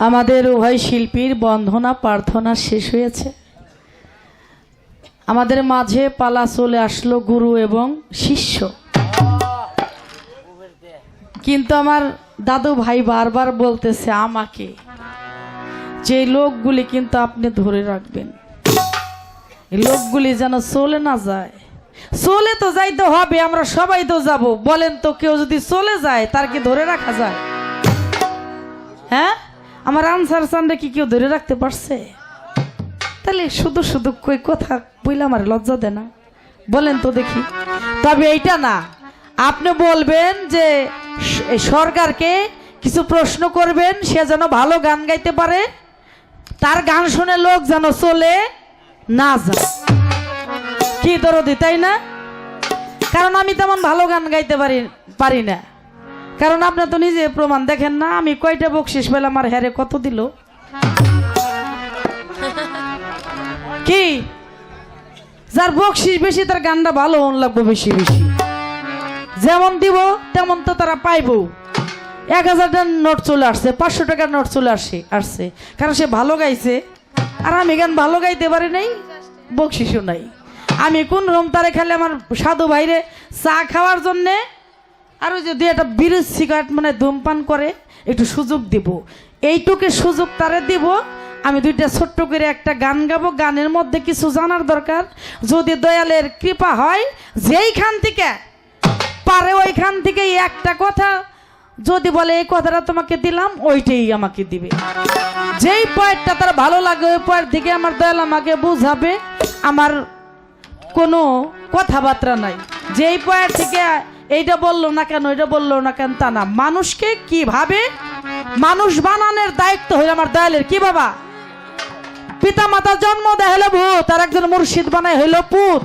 আমাদের উভয় শিল্পীর বন্ধনা প্রার্থনা শেষ হয়েছে। আমাদের মাঝে পালা চলে আসলো গুরু এবং শিষ্য। কিন্তু আমার দাদু ভাই বারবার বলতেছে আমাকে যে লোকগুলি কিন্তু আপনি ধরে রাখবেন, এই লোকগুলি যেন চলে না যায়। চলে তো যাইতে হবে, আমরা সবাই তো যাব। বলেন তো কেউ যদি চলে যায় তার কি ধরে রাখা যায়? হ্যাঁ, আমার আনসার চান্দে কি কেউ ধরে রাখতে পারছে? তাহলে শুধু শুধু কই কথা বইলে আমার লজ্জা দেয় না? বলেন তো দেখি। তবে এইটা না, আপনি বলবেন যে সরকারকে কিছু প্রশ্ন করবেন, সে যেন ভালো গান গাইতে পারে, তার গান শুনে লোক যেন চলে না যায়। কি দরদি, তাই না? কারণ আমি তেমন ভালো গান গাইতে পারি না। কারণ আপনি তো নিজে প্রমাণ দেখেন না, আমি কয়টা বকশিস পেলাম আর হ্যারে কত দিল। কি যার বকশিস বেশি তার গানটা ভালো লাগবে বেশি বেশি। যেমন দিব তেমন তো তারা পাইবো। 1000 টাকার নোট চলে আসছে, 500 টাকার নোট চলে আসছে, কারণ সে ভালো গাইছে। আর আমি গান ভালো গাইতে পারি নাই, বকশিসও নাই। আমি কোন রকম তারে খালি আমার সাধু ভাইরে চা খাওয়ার জন্যে আর ওই যদি একটা বিড়ি সিগারেট মানে ধূমপান করে একটু সুযোগ দিব, এইটুকু সুযোগ তারে দিব। আমি দুইটা ছোট্ট করে একটা গান গাবো, গানের মধ্যে কিছু জানার দরকার। যদি দয়ালের কৃপা হয়, যেইখান থেকে পারে ওইখান থেকে একটা কথা যদি বলে এই কথাটা তোমাকে দিলাম, ওইটাই আমাকে দিবে। যেই পয়েন্টটা তার ভালো লাগে ওই পয়েন্ট থেকে আমার দয়াল আমাকে বুঝাবে। আমার কোনো কথাবার্তা নাই। যেই পয়েন্ট থেকে এইটা বললো না কেন, ওইটা বললো না কেন তা না, মানুষকে কিভাবে মানুষ বানানোর দায়িত্ব হইল আমার দয়ালের। কি বাবা, পিতা মাতা জন্ম দেয় হলো ভূত, আর একজন মুর্শিদ বানায় হইল পুত।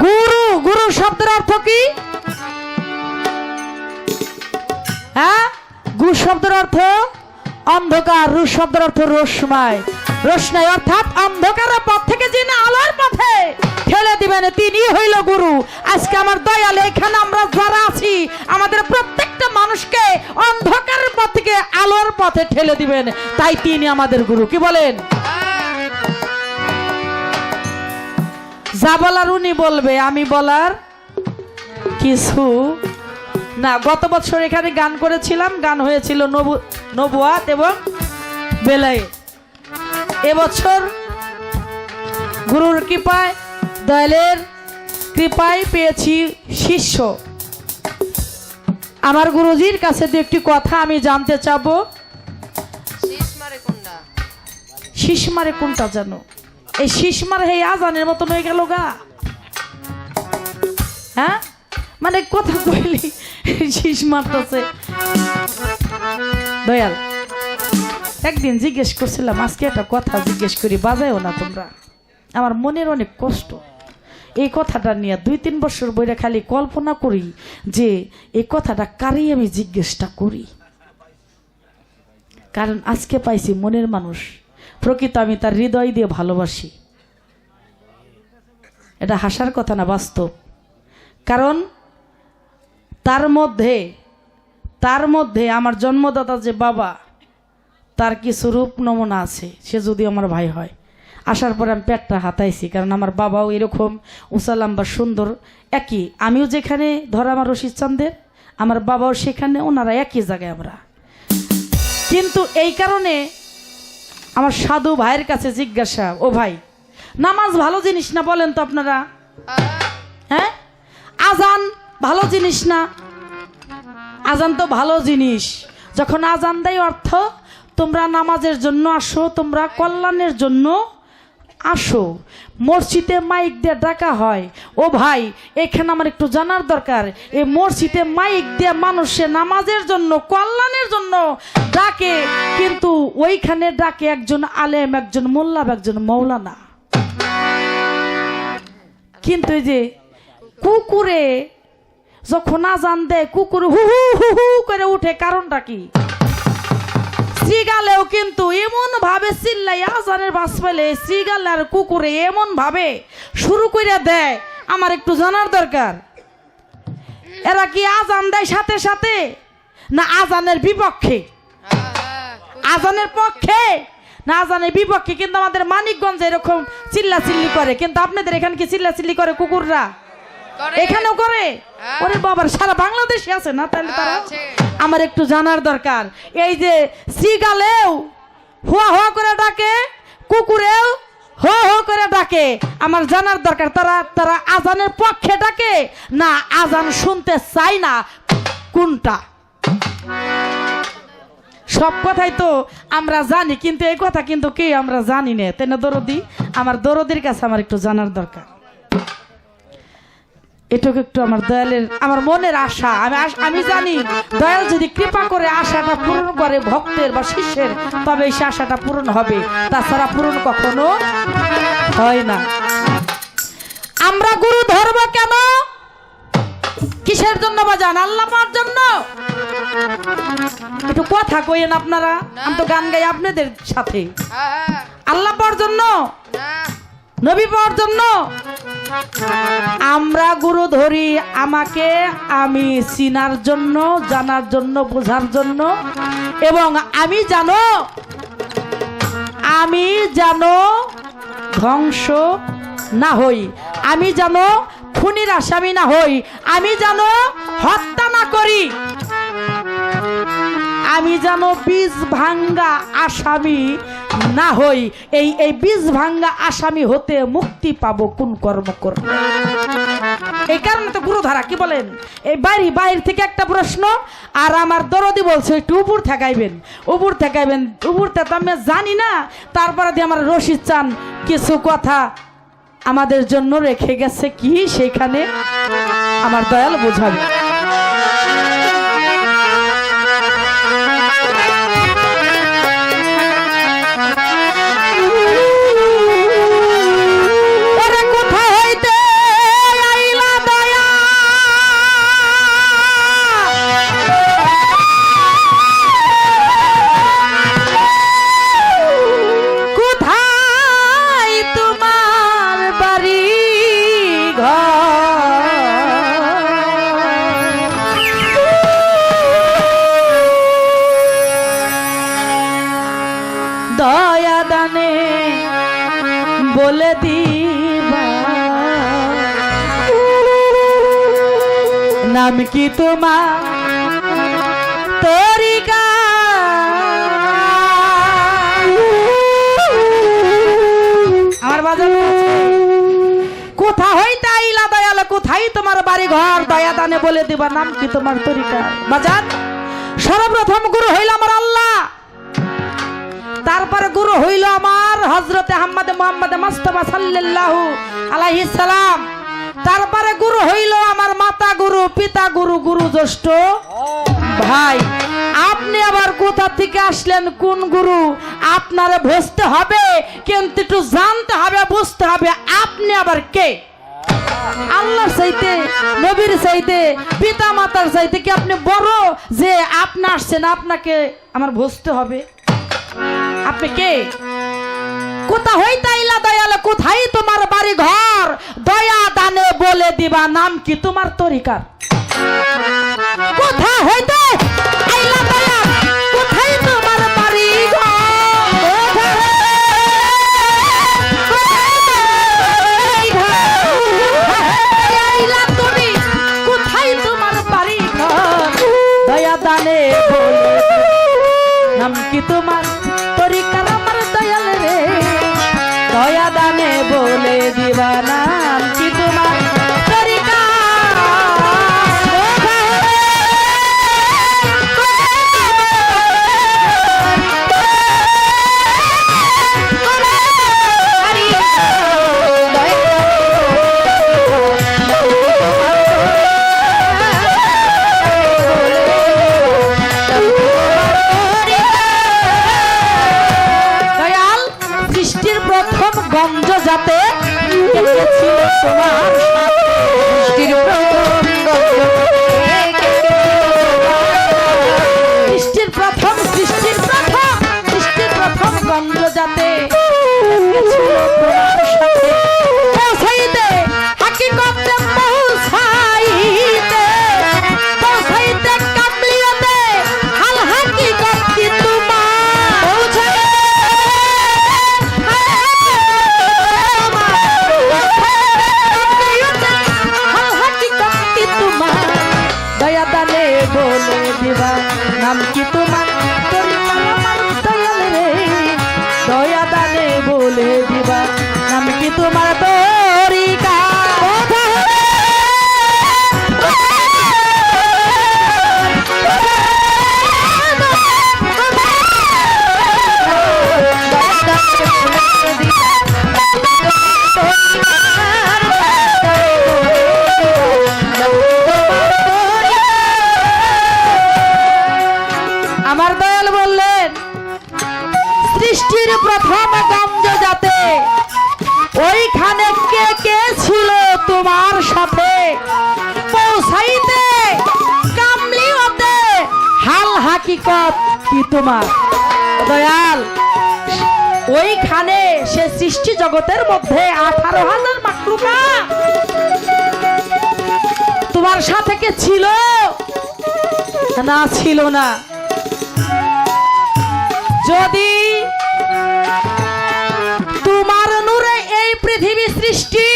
গুরু, গুরু শব্দের অর্থ কি? হ্যাঁ, গুরু শব্দের অর্থ অন্ধকার, রু শব্দের অর্থ রোশনাই। রোশনাই অর্থাৎ অন্ধকারের পথ থেকে যিনি আলোর পথে ঠেলে দিবেন তিনি হইল গুরু। আজকে আমার দয়াল এখানে আমরা যারা আছি, আমাদের প্রত্যেকটা মানুষকে অন্ধকারের পথ থেকে আলোর পথে ঠেলে দিবেন, তাই তিনি আমাদের গুরু। কি বলেন? যা বলার উনি বলবে, আমি বলার কিছু না। গত বছর এখানে গান করেছিলাম, গান হয়েছিল নবুয়াত এবং বেলায়। এবছর গুরুর কৃপায়, দয়ালের কৃপায় পেয়েছি শিষ্য। আমার গুরুজির কাছে দু একটি কথা আমি জানতে চাবো। শীষ মারে কোনটা জানো? এই শীষ মারে এই আজানের মতন হয়ে গেল গা। হ্যাঁ, মানে কথা কইলি শীষ মারতেছে। দয়াল একদিন জিজ্ঞেস করছিলাম, আজকে একটা কথা জিজ্ঞেস করি, বাজায়ও না তোমরা। আমার মনের অনেক কষ্ট এই কথাটা নিয়ে। 2-3 বছর বইটা খালি কল্পনা করি যে এই কথাটা কারই আমি জিজ্ঞেসটা করি। কারণ আজকে পাইছি মনের মানুষ, প্রকৃত আমি তার হৃদয় দিয়ে ভালোবাসি। এটা হাসার কথা না, বাস্তব। কারণ তার মধ্যে আমার জন্মদাতা যে বাবা, তার কিছু রূপ নমুনা আছে। সে যদি আমার ভাই হয়, আসার পরে আমি পেটটা হাতাইছি, কারণ আমার বাবাও এরকম উঁচা লম্বা সুন্দর একই। আমিও যেখানে ধর আমার রশিদ চান্দের, আমার বাবাও সেখানে, ওনারা একই জায়গায় আমরা। কিন্তু এই কারণে আমার সাধু ভাইয়ের কাছে জিজ্ঞাসা, ও ভাই নামাজ ভালো জিনিস না? বলেন তো আপনারা। হ্যাঁ, আজান ভালো জিনিস না? আজান তো ভালো জিনিস। যখন আজান দেয় অর্থ তোমরা নামাজের জন্য আসো, তোমরা কল্যাণের জন্য আসো। মসজিদে মাইক দিয়ে ডাকা হয়। ও ভাই, এখানে আমার একটু জানার দরকার, এই মসজিদে মাইক দিয়ে মানুষের নামাজের জন্য কল্যাণের জন্য ডাকে, কিন্তু ওইখানে ডাকে একজন আলেম, একজন মোল্লা, একজন মৌলানা। কিন্তু এই যে কুকুরে যখন আজান দেয়, কুকুরে হু হু হু হু করে উঠে, কারণটা কি? শ্রীগালেও কিন্তু এমন ভাবে চিল্লাই আজানের বাস পেলে শ্রীগাল আর কুকুরে এমন ভাবে শুরু করে দেয়, আমার একটু জানার দরকার। এরা কি আজান দেয় সাথে সাথে না আজানের বিপক্ষে? আজানের পক্ষে না আজানের বিপক্ষে? কিন্তু আমাদের মানিকগঞ্জে এরকম চিল্লাচিল্লি করে, কিন্তু আপনাদের এখানে কি চিল্লাচিল্লি করে কুকুররা? এখানেও করে? ওরে বাবার, সারা বাংলাদেশে আছে না তাহলে তারা? আমার একটু জানার দরকার। এই যে সিগালেও হুয়া হুয়া করে ডাকে, কুকুরেও হো হো করে ডাকে, আমার জানার দরকার তারা তারা আজানের পক্ষে ডাকে না আজান শুনতে চাই না, কোনটা? সব কথাই তো আমরা জানি, কিন্তু এই কথা কিন্তু কে আমরা জানি না, তাই না দরদি? আমার দরদির কাছে আমার একটু জানার দরকার। এটুকু একটু আমার দয়ালের, আমার মনের আশা, আমি জানি দয়াল যদি কৃপা করে আশাটা পূরণ করে ভক্তের বা শিষ্যের, তবে সেই আশাটা পূরণ হবে, তাছাড়া পূরণ কখনো হয় না। আমরা গুরু ধর্ম কেন, কিসের জন্য বাজান? আল্লাহ পাওয়ার জন্য? একটু কথা কইেন আপনারা, আমি তো গান গাই আপনাদের সাথে। আল্লাহ পাওয়ার জন্য, নবী পাওয়ার জন্য আমরা গুরু ধরি আমাকে আমি চিনার জন্য, জানার জন্য, বোঝার জন্য, এবং আমি জানো ধ্বংস না হই, আমি জানো খুনির আসামি না হই, আমি জানো হত্যা না করি, আমি জানো বীজ ভাঙ্গা আসামি না হই। এই বীজ ভাঙ্গা আসামি হতে মুক্তি পাবো কোন কর্ম করব? এই কারণে তো গুরু ধারা, কি বলেন? এই বাইরে থেকে একটা প্রশ্ন, আর আমার দরদি বলছে একটু উপর ঠেকাইবেন, উপর ঠেকাইবেন। উপরটা তো আমি জানি না, তারপরে দিয়ে আমার রশিদ চান কিছু কথা আমাদের জন্য রেখে গেছে, কি সেখানে আমার দয়াল বোঝাবে। দয়া দানে বলে দিবা নাম কি তোমার তরিকা? আমার বাজার কোথা হইতে আইলা দয়াল, কোথায় তোমার বাড়ি ঘর? দয়া দানে বলে দিবা নাম কি তোমার তরিকা। বাজার সর্বপ্রথম গুরু হইল আমার আল্লাহ, তারপরে গুরু হইল আমার হযরতে মুহাম্মদ মুস্তাফা সাল্লাল্লাহু আলাইহিস সালাম, তারপরে গুরু হইল আমার মাতা গুরু, পিতা গুরু, গুরু জ্যেষ্ঠ ভাই। আপনি আবার কোথা থেকে আসলেন, কোন গুরু? আপনারে বুঝতে হবে, কিন্তু একটু জানতে হবে, বুঝতে হবে আপনি আবার কে। আল্লাহর চাইতে, নবীর চাইতে, পিতা মাতার চাইতে কি আপনি বড় যে আপনি আসছেন? আপনাকে আমার বুঝতে হবে আপনি কে, কোথা হইতে আইলা দয়াল, কোথায় তোমার বাড়ি ঘর? দয়া দানে বলে দিবা নাম কি তোমার তরিকার। কোথা হইতে আইলা দয়াল, কোথায় তোমার বাড়ি ঘর? আইলা তুমি, কোথায় তোমার বাড়ি ঘর? দয়া দানে বলে নাম কি তোমার তরিকার আমার দয়াল রে। দয়া দানে বলে দিবা নাম কি তোমার তরিকা। তোমার সাথে পৌঁছাইতে কামলিওতে হাল হাকিকত কি তোমার দয়াল ওইখানে সে সৃষ্টি জগতের মধ্যে 18,000 মাকলুকা তোমার সাথে কে ছিল না ছিল না যদি তোমার নূরে এই পৃথিবী সৃষ্টি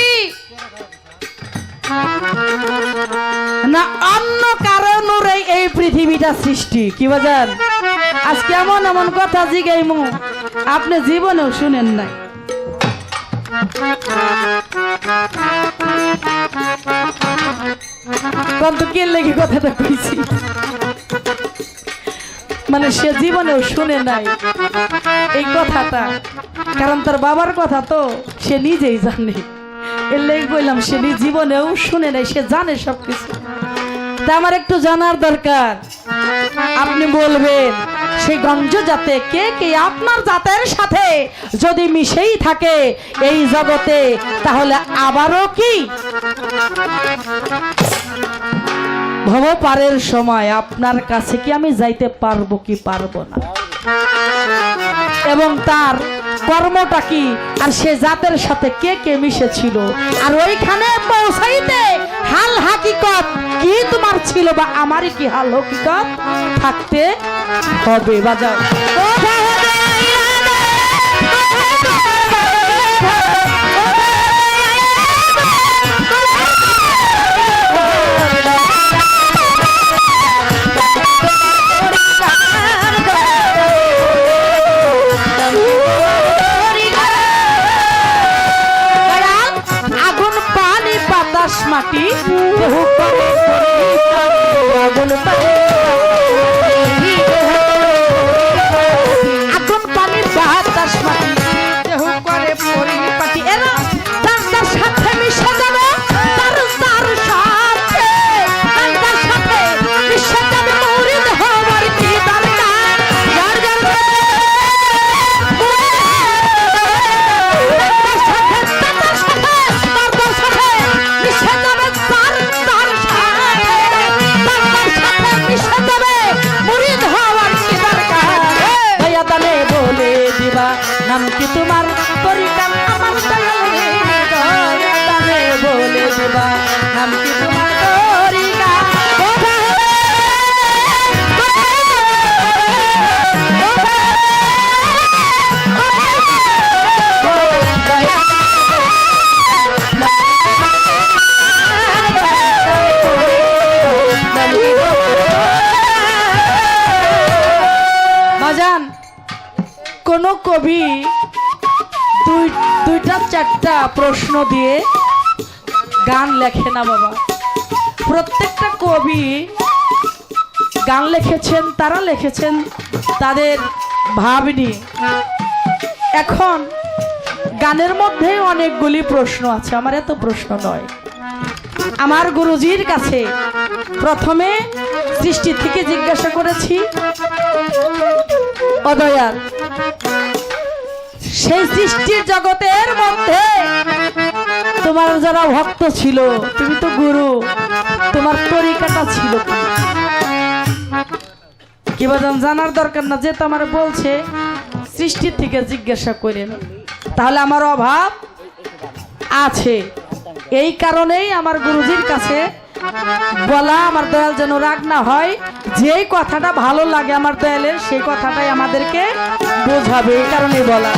না অন্য কারো নূরে এই পৃথিবীটা সৃষ্টি কি বাজান আজকে এমন এমন কথা জিগাইমু আপনি জীবনেও শুনেন নাই কত কে লেগে কথাটা কইছি মানে সে জীবনেও শুনে নাই এই কথাটা কারণ তার বাবার কথা তো সে নিজেই জানে এর লেগে কইলাম সে জীবনেও শুনে নাই সে জানে সবকিছু তা আমার একটু জানার দরকার আপনি বলবেন সেই গঞ্জ জাতে কে কে আপনার জাতের সাথে যদি মিশেই থাকে এই জগতে তাহলে আবারও কি ভবপারের সময় আপনার কাছে কি আমি যাইতে পারবো কি পারবো না এবং তার কর্মটা কি আর সে জাতের সাথে কে কে মিশেছিল আর ওইখানে পৌঁছাইতে হাল হাকিকত কি তোমার ছিল বা আমারই কি হাল হাকিকত থাকতে হবে বাজার মাটি আগুন পানির বাতাস মাটি দেহ করে পরিপাটি এরা তার সাথে মিশে যাবে তার সাথে মিশে যাবে মুরিদ হওয়ার কি দরকার নাম কি তোমার তরিকার আমার দয়ালে বলে দিবা নাম কি তোমার তরিকা বাজান কোন কবি দুইটা চারটা প্রশ্ন দিয়ে গান লেখে না বাবা প্রত্যেকটা কবি গান লিখেছেন তারা লিখেছেন তাদের ভাব নিয়ে এখন গানের মধ্যে অনেকগুলি প্রশ্ন আছে আমার এত প্রশ্ন নয় আমার গুরুজির কাছে প্রথমে সৃষ্টি থেকে জিজ্ঞাসা করেছি অদয়াল সেই সৃষ্টির জগতের মধ্যে তোমার যারা ভক্ত ছিল তুমি তো গুরু তোমার তরিকাটা ছিল কি বাজান জানার দরকার না যে তোমার বলছে সৃষ্টির থেকে জিজ্ঞাসা করেন তাহলে আমার অভাব আছে এই কারণেই আমার গুরুজির কাছে বলা আমার দয়াল যেন রাগ না হয় যেই কথাটা ভালো লাগে আমার দয়ালের সেই কথাটাই আমাদেরকে বোঝাবে এই কারণে বলা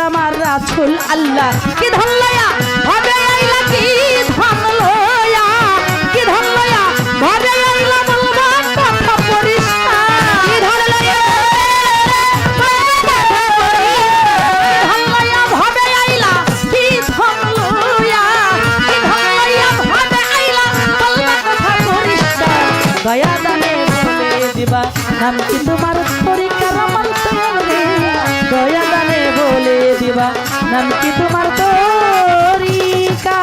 আমার রাসূল আল্লাহ কি ধন লয়া ভাবে আইলা কি ধন লয়া কি ধন লয়া ভাবে আইলা বলবা কথা পরিষ্কার কি ধন লয়া কথা পরিষ্কার কি ধন লয়া ভাবে আইলা কি ধন লয়া দয়া দানে বলে দিবা নাম কি তোমার তরিকার আমার তরে দয়া দানে বলে দিবা নাম কি তোমার তরিকা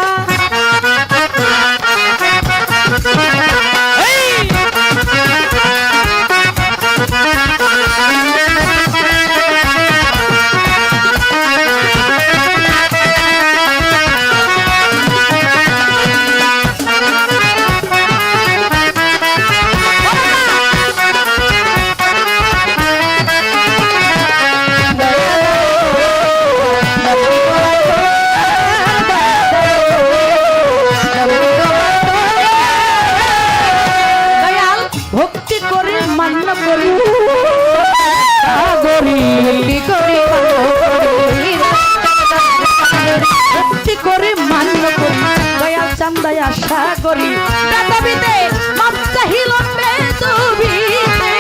আশা করি বেদবিতে মাপ চাহিল বেদবিতে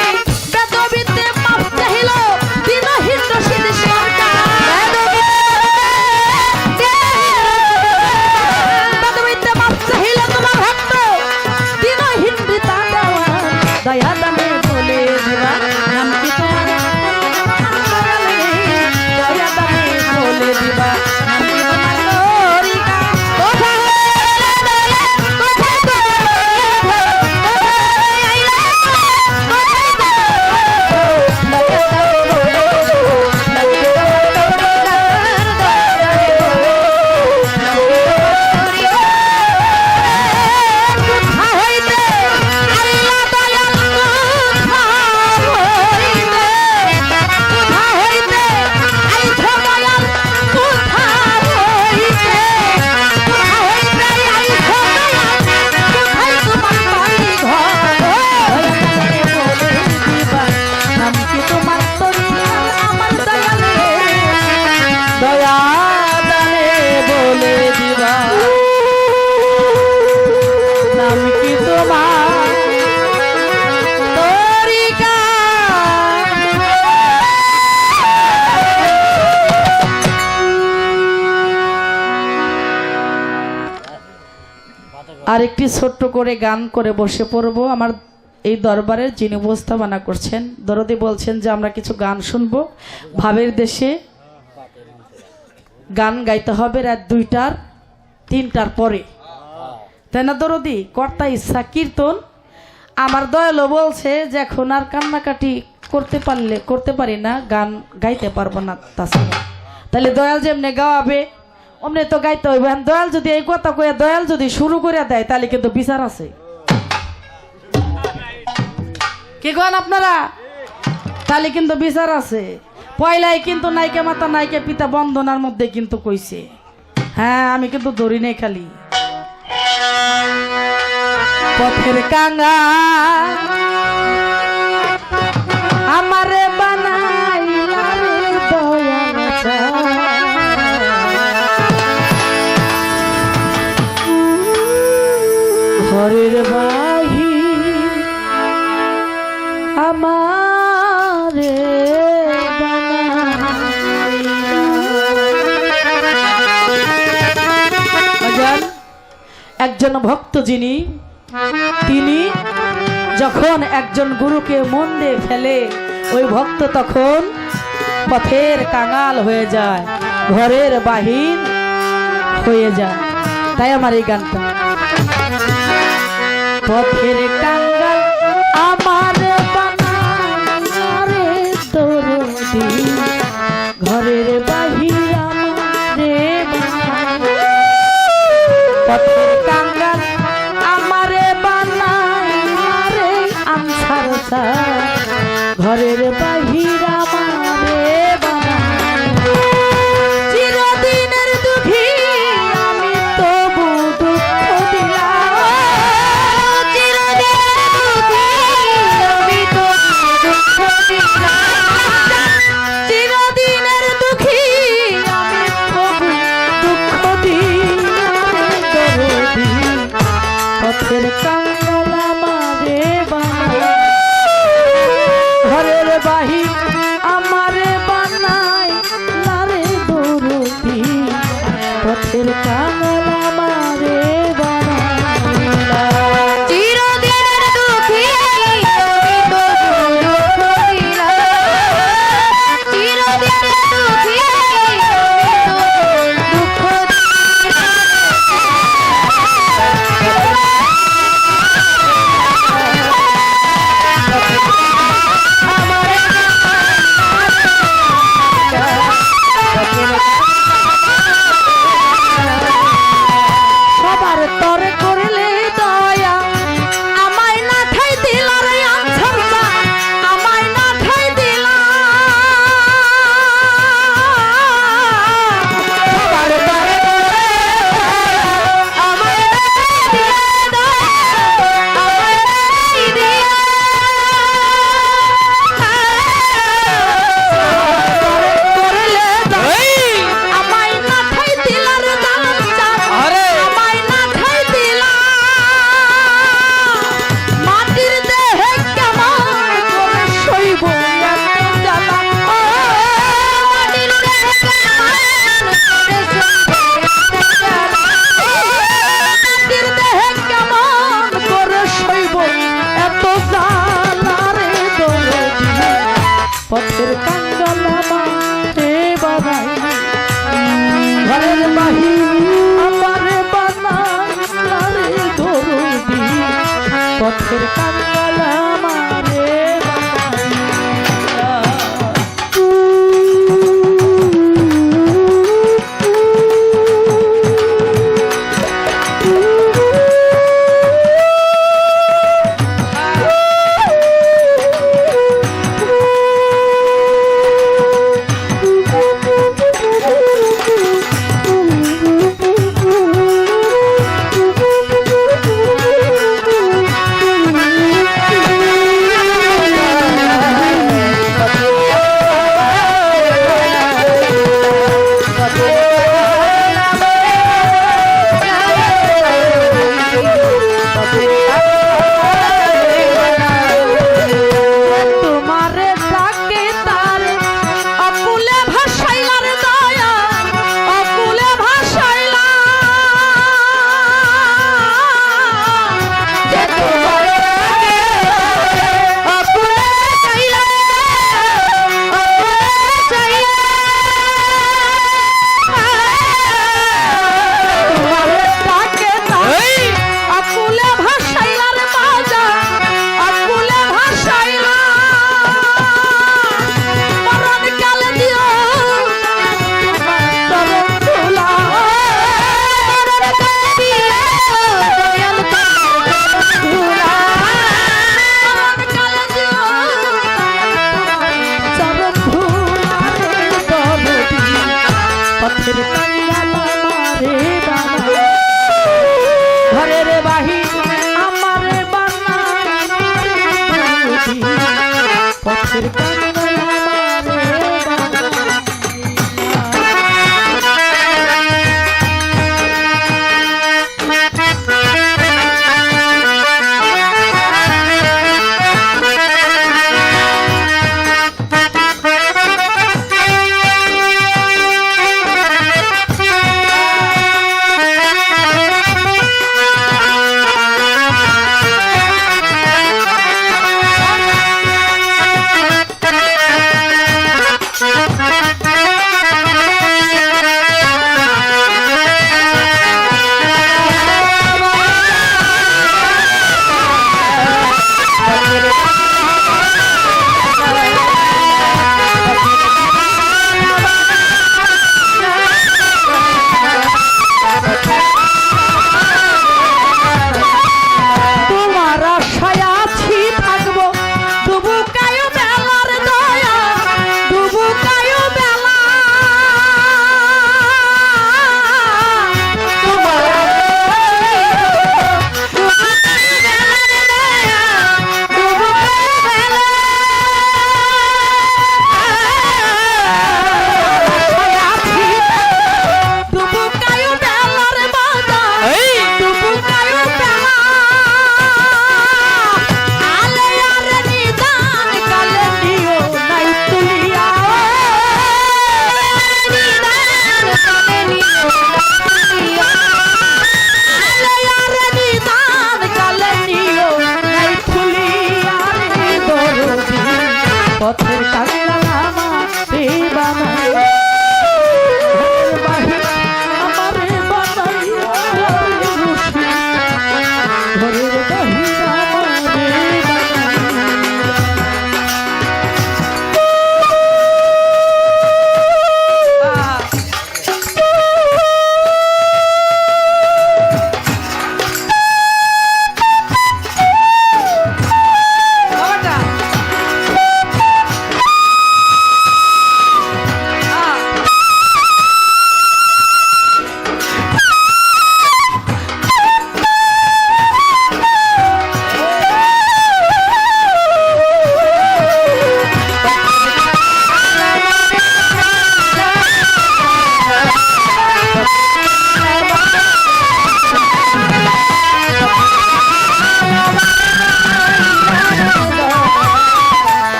বেদবিতে মাপ চাহিল দিনহীন রশিদ সরকার বেদবিতে মাপ চাহিল তোমার ভক্ত দিনহীন রিতা দেওয়ান দয়া দানে বলে দিবা নাম কি তোমার দয়া দানে বলে দিবা নাম কি তোমার আর একটি ছোট্ট করে গান করে বসে পড়ব। আমার এই দরবারের যিনি উপস্থাপনা করছেন দরদি বলছেন যে আমরা কিছু গান শুনবো। ভাবের দেশে গান গাইতে হবে রাত 2টার 3টার পরে, তাই না দরদি? কর্তা ইচ্ছা কীর্তন। আমার দয়ালও বলছে যে এখন আর কান্নাকাটি করতে পারি না, গান গাইতে পারবো না তাছাড়া। তাহলে দয়াল যেমনি গাওয়াবে অমনি তো গাইতে হইব। দয়াল যদি এই কথা কইয়া দয়াল যদি শুরু করে দেয় তাহলে কিন্তু বিচার আছে। কি কন আপনারা? তাহলে কিন্তু বিচার আছে। পয়লাই কিন্তু নাইকে মাতা নাইকে পিতা বন্দনার মধ্যে কিন্তু কইছে। হ্যাঁ, আমি কিন্তু ধরি নাই খালি পথের কাঙ্গা আমারে বানাইলা রে দয়াল ঘরের বাহি আমারে একজন ভক্ত যিনি, তিনি যখন একজন গুরুকে মন দিয়ে ফেলে ওই ভক্ত তখন পথের কাঙাল হয়ে যায়, ঘরের বাহির হয়ে যায়। তাই আমার এই গানটা পথের কাঙাল আমার বানারে দরদি ঘরের বাহির আমারে পথের কাঙাল আমারে বানারে আমসার ঘরের বাহির আমারে চিরদিনের দুঃখী আমি তবু দুঃখ দিলাম, চিরদিনের দুঃখী আমি তবু দুঃখ দিলাম, পথের কাঙ্গাল আমারে বানায় ঘরের বাহির পথের কাঙ্গাল আমারে বানাই ঘরের বাহির আমারে বানাই আরে দরদি পথের কাঙ্গাল আমারে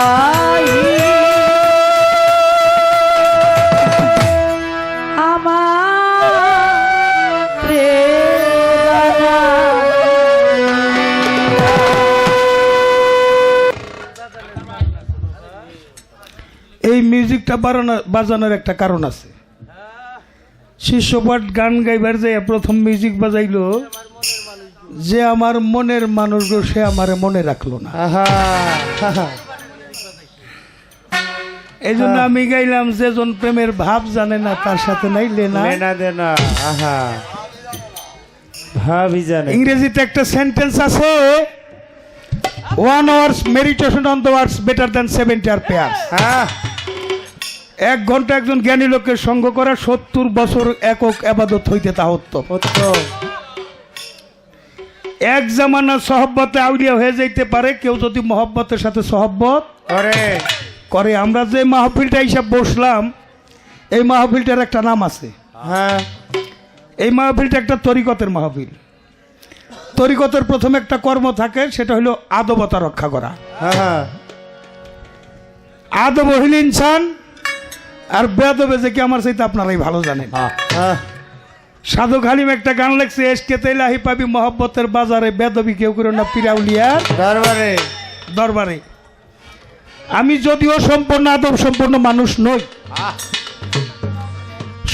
ভাই আমার প্রেরণা। এই মিউজিকটা বাজানোর একটা কারণ আছে। শিষ্যপাঠ গান গাইবার যে প্রথম মিউজিক বাজাইলো, যে আমার মনের মানুষ গো সে আমার মনে রাখলো না। এই জন্য আমি গাইলাম, যেজন প্রেমের ভাব জানে না তার সাথে নাই লেনা দেনা। আহা, ভাবই জানে। ইংরেজিতে একটা সেন্টেন্স আছে, 1 hours meditation on the words better than 70 hour prayers। 1 ঘন্টা একজন জ্ঞানী লোকের সঙ্গ করা 70 বছর একক ইবাদত হইতে তা হতো। এক জামানা সহব্বতে আউলিয়া হয়ে যাইতে পারে কেউ যদি মহব্বতের সাথে সহব্বত করে। আমরা যে মাহফিলটা হিসাব বসলাম, এই মাহফিলটার একটা নাম আছে। এই মাহফিলটা একটা তরিকতের মাহফিল। তরিকতের প্রথম একটা কর্ম থাকে, সেটা হলো আদবতা রক্ষা করা। আদব হইল ইনসান, আর বেদবে যে কি আমার চাইতে আপনারাই ভালো জানেন। সাধু খালিম একটা গান লেখছে, এসকে তেলাহি পাবি মহব্বতের বাজারে, বেদবি কেউ করে না পিরাউলিয়ার দরবারে দরবারে। আমি যদিও সম্পূর্ণ আদব সম্পূর্ণ মানুষ নই।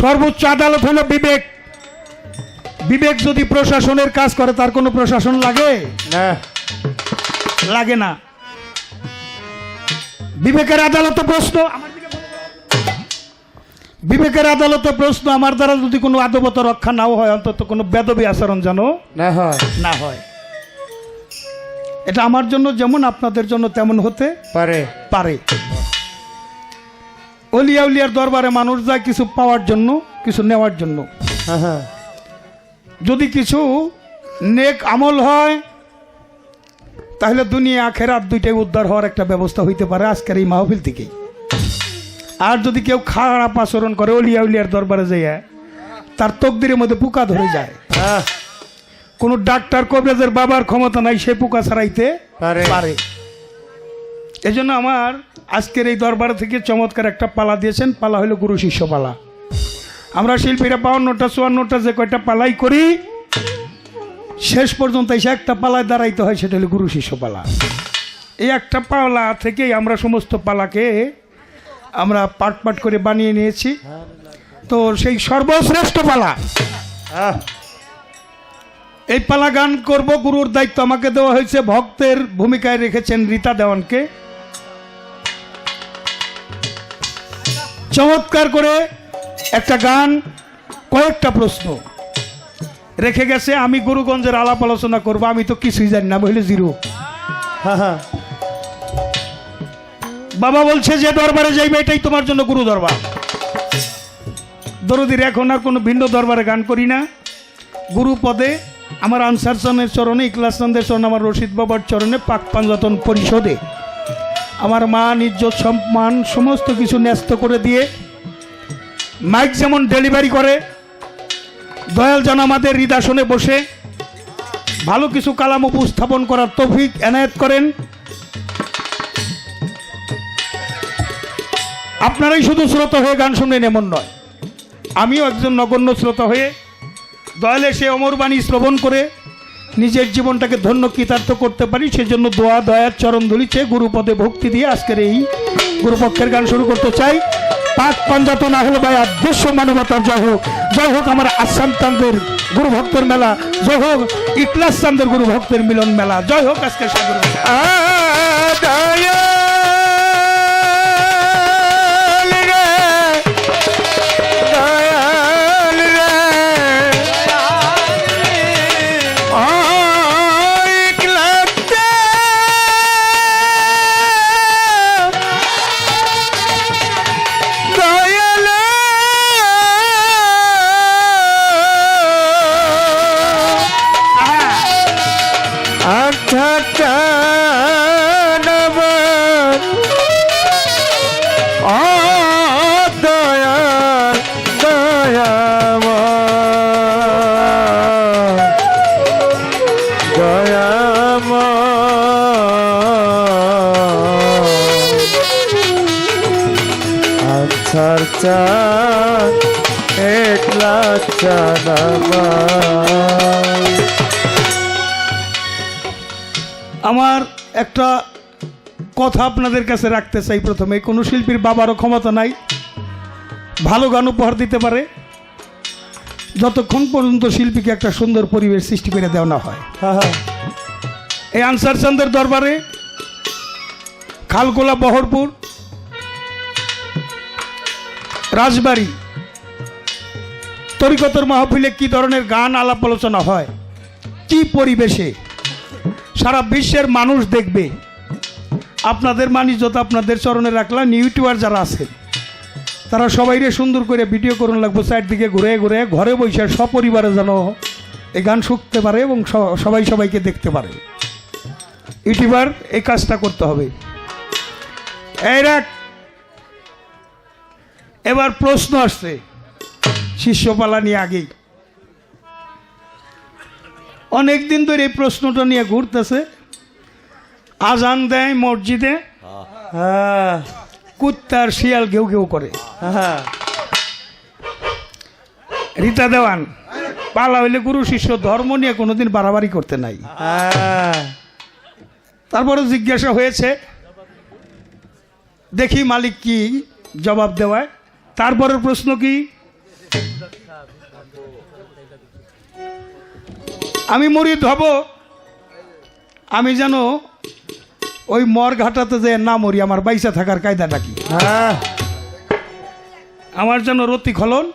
সর্বোচ্চ আদালত হলো বিবেক। বিবেক যদি প্রশাসনের কাজ করে, তার কোনো প্রশাসন লাগে না, লাগে না। বিবেকের আদালতে প্রশ্ন, বিবেকের আদালতে প্রশ্ন, আমার দ্বারা যদি কোনো আদবতা রক্ষা নাও হয়, অন্তত কোনো বেদবী আচরণ যেন না হয়। এটা আমার জন্য যেমন আপনাদের জন্য তেমন হতে পারে। অলিয়া উলিয়ার দরবারে মানুষ যায় কিছু পাওয়ার জন্য, কিছু নেওয়ার জন্য। যদি কিছু নেক আমল হয়, তাহলে দুনিয়া আখেরাত দুইটাই উদ্ধার হওয়ার একটা ব্যবস্থা হইতে পারে আজকের এই মাহফিল থেকেই। আর যদি কেউ খারাপ আচরণ করে অলিয়া উলিয়ার দরবারে যাইয়া, তার তকদিরের মধ্যে পোকা ধরে যায়। কোন ডাক্তার কবিরাজের বাবার ক্ষমতা নাই সে পোকা ছাড়াইতে পারে। এজন্য আমার আজকের এই দরবার থেকে চমৎকার একটা পালা দিয়েছেন। পালা হলো গুরু শিষ্য পালা। আমরা শিল্পীরা 52টা 54টা যে কয়টা পালাই করি, শেষ পর্যন্ত এসে একটা পালায় দাঁড়াইতে হয়, সেটা হলো গুরু শিষ্য পালা। এই একটা পালা থেকেই আমরা সমস্ত পালাকে আমরা পাট পাট করে বানিয়ে নিয়েছি। তো সেই সর্বশ্রেষ্ঠ পালা, এই পালা গান করব। গুরুর দায়িত্ব আমাকে দেওয়া হয়েছে, ভক্তের ভূমিকায় রেখেছেন রীতা দেওয়ানকে। চমৎকার করে একটা গান, কয়েকটা প্রশ্ন রেখে গেছে। আমি গুরুগঞ্জের আলাপ আলোচনা করবো, আমি তো কিছুই জানি না, বলে জিরো। বাবা বলছে যে দরবারে যাইবে, এটাই তোমার জন্য গুরু দরবার। দরদির এখন আর কোনো ভিন্ন দরবারে গান করি না। গুরু পদে আমার আনসার চাঁদের চরণে, ইখলাস চাঁদের চরণে, আমার রশিদ বাবার চরণে, পাক পাঞ্জাতন পরিষদে আমার মান ইজ্জত সম্মান সমস্ত কিছু ন্যস্ত করে দিয়ে, মাইক যেমন ডেলিভারি করে, দয়াল যেন আমাদের হৃদাসনে বসে ভালো কিছু কালাম উপস্থাপন করার তৌফিক এনায়েত করেন। আপনারাই শুধু শ্রোতা হয়ে গান শুনবেন এমন নয়, আমিও একজন নগণ্য শ্রোতা হয়ে দয়ালে সে অমরবাণী শ্রবণ করে নিজের জীবনটাকে ধন্য কৃতার্থ করতে পারি, সেজন্য দোয়া দয়ার চরণ ধরিছে গুরুপদে ভক্তি দিয়ে আজকের এই গুরুপক্ষের গান শুরু করতে চাই। পাক পাঞ্জাতন আহলে বায়াত, বিশ্ব মানবতার জয় হোক। জয় হোক আমার আসাম চাঁদের গুরু ভক্তের মেলা, জয় হোক ইখলাস চাঁদের গুরু ভক্তের মিলন মেলা, জয় হোক আজকের সাগর। নব আশার চাঁদ একলা চাঁদাবা। আমার একটা কথা আপনাদের কাছে রাখতে চাই। প্রথমে কোনো শিল্পীর বাবারও ক্ষমতা নাই ভালো গান উপহার দিতে পারে যতক্ষণ পর্যন্ত শিল্পীকে একটা সুন্দর পরিবেশ সৃষ্টি করে দেওয়া না হয়। এই আনসার চাঁদের দরবারে খালকোলা, বহরপুর, রাজবাড়ি তরিকতের মাহফিলে কি ধরনের গান আলাপ আলোচনা হয়, কি পরিবেশে সারা বিশ্বের মানুষ দেখবে, আপনাদের মানিজ্যতা আপনাদের চরণে রাখলাম। ইউটিউবার যারা আছে তারা সবাইরে সুন্দর করে ভিডিও করুন লাগবো, চারদিকে ঘুরে ঘুরে ঘরে বসে সপরিবারে যেন এই গান শুনতে পারে এবং সবাই সবাইকে দেখতে পারে। ইউটিউবার এই কাজটা করতে হবে। এই রাখ, এবার প্রশ্ন আসছে শিষ্যপালা নিয়ে। আগেই অনেক দিন ধরে এই প্রশ্নটা নিয়ে ঘুরতেছে। আজান দেয় মসজিদে, কুত্তার শিয়াল ঘেউ ঘেউ করে। রীতা দেওয়ান, পালা হইলে গুরু শিষ্য ধর্ম নিয়ে কোনোদিন বাড়াবাড়ি করতে নাই। তারপরে জিজ্ঞাসা হয়েছে, দেখি মালিক কি জবাব দেওয়ায়। তারপরের প্রশ্ন কি, আমি মুরিদ হব, আমি যেন ওই মর ঘাটাতে যে না মরি, আমার বাইসা থাকার কায়দাটা কি? আমার যেন রতি খলন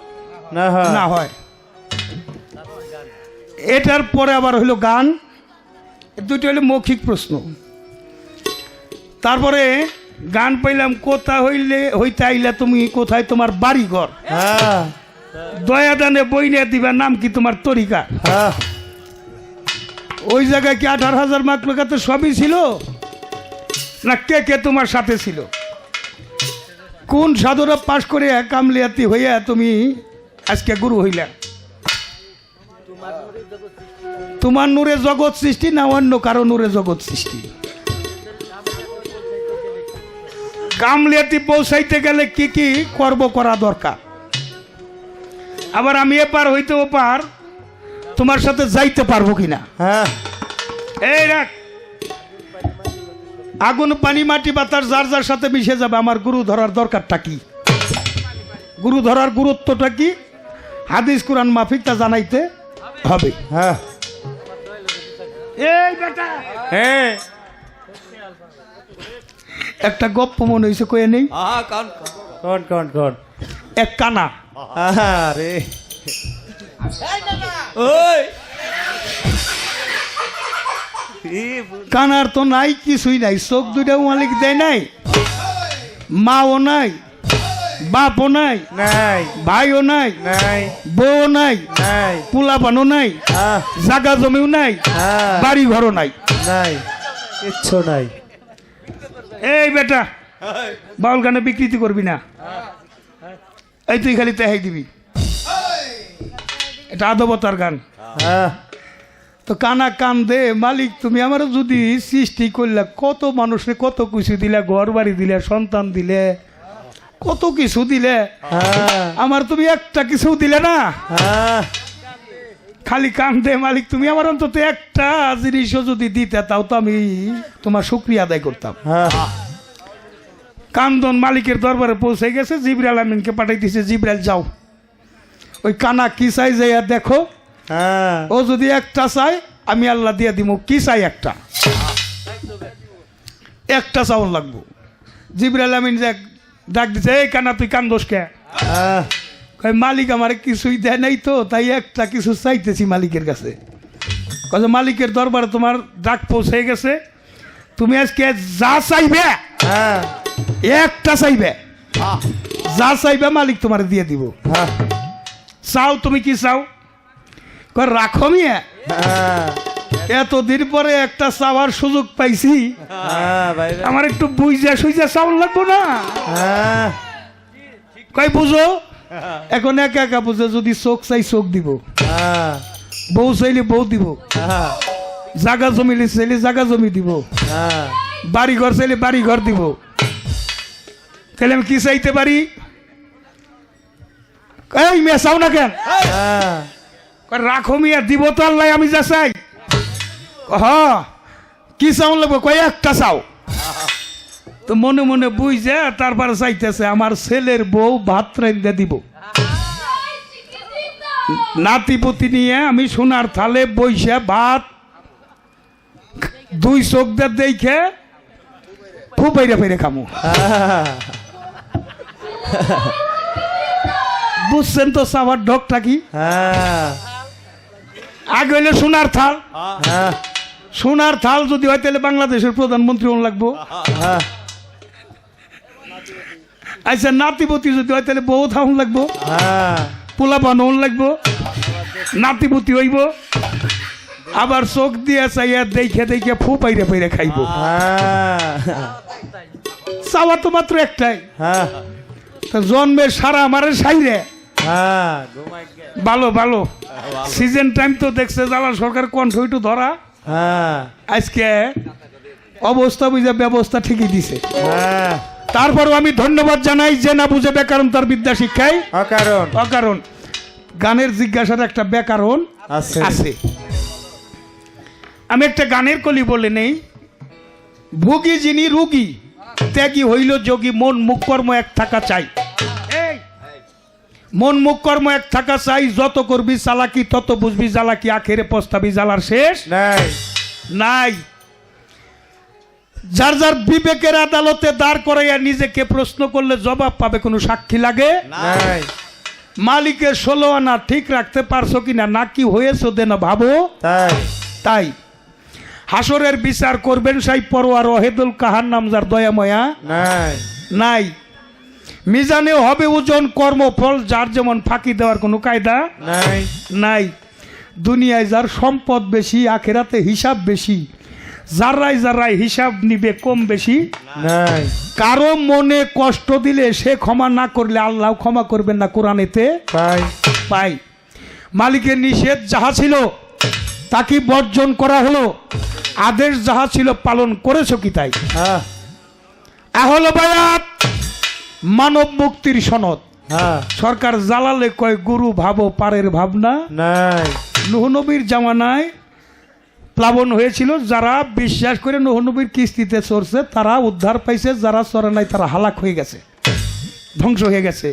না হয়। এটার পরে আবার হইল গান, দুটো হইল মৌখিক প্রশ্ন। তারপরে গান পাইলাম, কোথা হইতে আইলা তুমি, কোথায় তোমার বাড়ি ঘর, দয়া দানে বইনে দিবা, নাম কি তোমার তরিকা। ওই জায়গায় কি 18,000 মাকলুকাতে সবই ছিল, না কে কে তোমার সাথে ছিল? কোন সাধুরা পাশ করে কামলিয়াতি হইয়া তুমি আজকে গুরু হইলা? তোমার নূরে জগৎ সৃষ্টি না অন্য কারো নূরে জগৎ সৃষ্টি? কামলিয়াতি পৌঁছাইতে গেলে কি কি কর্ম করা দরকার? আবার আমি এপার হইতে ওপার তোমার সাথে যাইতে পারবো কিনা? এই রাখ, আগুন পানি মাটি বাতাস যার যার সাথে মিশে যাবে। আমার গুরু ধরার দরকারটা কি, গুরু ধরার গুরুত্বটা কি, হাদিস কোরআন মাফিক তা জানাইতে হবে। এই বেটা, একটা গপ্প মনে হয়েছে, কয়ে নেই? এক কানা, কানার তো নাই, কিছুই নাই, চোখ দুইটাও মালিক দেয় নাই, মাও নাই, বাপও নাই, ভাইও নাই, বউ নাই, পোলাপানও নাই, জাগা জমিও নাই, বাড়ি ঘরও নাই, কিচ্ছু নাই। এই বেটা, বাউল গানে বিকৃতি করবি না, এই তুই খালি তেহাই দিবি, এটা আদবতার গান। তো কানা কান দে, মালিক তুমি আমার যদি সৃষ্টি করলে, কত মানুষে কত কিছু দিলে, ঘর বাড়ি দিলে, সন্তান দিলে, কত কিছু দিলে, আমার তুমি একটা কিছু দিলে না। খালি কান দে মালিক, তুমি আমার অন্তত একটা জিনিসও যদি দিতে, তাও তো আমি তোমার শুকরিয়া আদায় করতাম। কান্দন মালিকের দরবারে পৌঁছে গেছে, জিবরাইল আমিনকে পাঠাই দিছে, জিবরাইল যাও ওই কানা কি চাই যাইয়া দেখো, ও যদি একটা চাই আমি আল্লাহ দিয়ে দিব। কি চাই? একটা চাউল লাগবো। জিবরাইল আমিন যে ডাক দিছে, এই কানা তুই কান্দোস কে? মালিক আমার কিছুই দেয় নাই তো, তাই একটা কিছু চাইতেছি মালিকের কাছে। কাজে মালিকের দরবারে তোমার ডাক পৌঁছে গেছে, তুমি আজকে যা চাইবে একটা চাইবে, যা চাইবে মালিক তোমার দিয়ে দিব। চাও, তুমি কি চাও? রাখো মিয়া, এতদিন পরে একটা চাওয়ার সুযোগ পাইছি, আমার একটু বুঝা সুইজা চাউল লাগবো না? কই বুঝো, এখন একা একা বুঝে। যদি চোখ চাই চোখ দিব, বউ চাইলে বউ দিব, জাগা জমি চাইলে জাগা জমি দিব, বাড়ি ঘর চাইলে বাড়ি ঘর দিব। তাহলে আমি কি চাইতে পারি? এই মেয়ে চাও না কেন? হ্যাঁ কয়, রাখো মিয়া, দিব তো আল্লাহ, আমি যা চাই। হ, কি চাও লাগবো? কয়, একটা চাও। তো মনে মনে বুঝে তারপরে চাইতেছে আমার ছেলের বউ ভাত রাইন্দা দিব। নাতিপুতি নিয়ে আমি সোনার থালে বইসা ভাত দুই চোখ দিয়ে দেখে ফুপাইরা ফেরে খামু। বুঝছেন তো সাবার ঢকটা কি? হ্যাঁ আগে হইলে সোনার থাল, হ্যাঁ সোনার থাল যদি হয় তাহলে বাংলাদেশের প্রধানমন্ত্রী হন লাগবো। হ্যাঁ আচ্ছা নাতিপতি যদি হয় তাহলে বউ থাউন লাগবো, হ্যাঁ পোলা বানন লাগবো, নাতিপতি হইব, আবার চোখ দিয়ে চাইয়া দেখে দেখে ফুপাইরা ফেরে খাইব। চাওয়া তো মাত্র একটাই, হ্যাঁ তা জন্মের সারা আমারে সাইরে। হ্যাঁ ভালো ভালো সিজন টাইম তো দেখছে জ্বালা সরকার কণ্ঠ একটু ধরা। হ্যাঁ আজকে অবস্থা বুঝে ব্যবস্থা ঠিকই দিছে। হ্যাঁ তারপরও আমি ধন্যবাদ জানাই যে না বুঝে ব্যাকরণ তার বিদ্যা শিক্ষায় অকারণ অকারণ। গানের জিজ্ঞাসার একটা ব্যাকরণ আছে। আছে। আমি একটা গানের কলি বলে নেই, ভোগী যিনি রোগী ত্যাগী হইল যোগী, মন মুখ কর্ম এক থাকা চাই। এই, মন মুখ কর্ম এক থাকা চাই, যত করবি চালাকি তত বুঝবি জ্বালাকি, আখেরে পস্তাবি জ্বালার শেষ নাই নাই। যার যার বিবেকের আদালতে দাঁড় করাইয়া নিজেকে প্রশ্ন করলে জবাব পাবে, কোনো সাক্ষী লাগে নাই মালিকের 16 আনা ঠিক রাখতে পারছো কিনা, নাকি হয়েছো দেন ভাবো তাই তাই। হাসরের বিচার করবেন সাই পরোয়ার অহেদুল কাহার নাম যার দয়াময়া নাই নাই। মিজানেও হবে ওজন কর্মফল, যার যেমন ফাঁকি দেওয়ার কোনো কায়দা নাই নাই। দুনিয়ায় যার সম্পদ বেশি, আখেরাতে হিসাব বেশি, যারাই যারাই হিসাব নিবে কম বেশি। নাই কারো মনে কষ্ট দিলে সে ক্ষমা না করলে আল্লাহ ক্ষমা করবেন না, কোরআনেতে পাই পাই। মালিকের নিষেধ যাহা ছিল তাকে বর্জন করা হলো, আদেশ যাহা ছিল পালন করেছো কি তাই? হ্যাঁ আহল বায়াত মানব মুক্তির সনদ। হ্যাঁ সরকার জালালে কয় গুরু ভাবো পারের ভাবনা। নাই নূহ নবীর জামানায় প্লাবন হয়েছিল, যারা বিশ্বাস করে নূহ নবীর কিস্তিতে চড়ছে তারা উদ্ধার পাইছে, যারা চড়ে নাই তারা হালাক হয়ে গেছে, ধ্বংস হয়ে গেছে।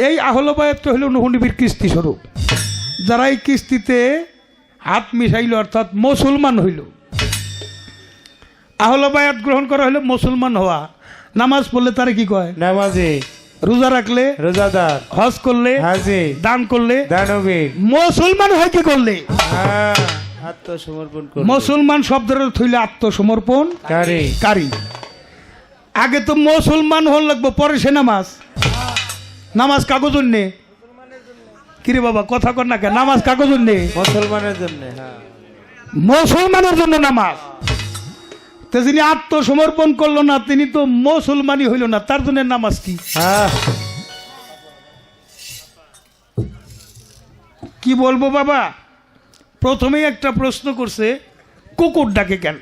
এই আহল বায়াত হইল নূহ নবীর কিস্তি স্বরূপ। যারা এই কিস্তিতে হাত মিশাইল অর্থাৎ মুসলমান হইল, আহল বায়াত গ্রহণ করা হইল মুসলমান হওয়া। নামাজ পড়লে তারে কি কয়? নামাজি রোজা রাখলে, রোজাদার হজ করলে, হাজি দান করলে, দানবীর। মুসলমান হয় কি করলে? হ্যাঁ আত্মসমর্পণ করবে। মুসলমান শব্দের অর্থ হইল আত্মসমর্পণ কারি কারি। আগে তো মুসলমান হল লাগবো, পরে সে নামাজ। নামাজ কাগজ নে কিরে বাবা কথা কর না কেন? নামাজ কাগজ নে মুসলমানের জন্য। হ্যাঁ মুসলমানের জন্য নামাজ। তো যিনি আত্মসমর্পণ করলো না তিনি তো মুসলমানই হইল না, তার জন্য নামাজ কি? হ্যাঁ কি বলবো বাবা? প্রথমেই একটা প্রশ্ন করছে, কুকুর ডাকে কেন?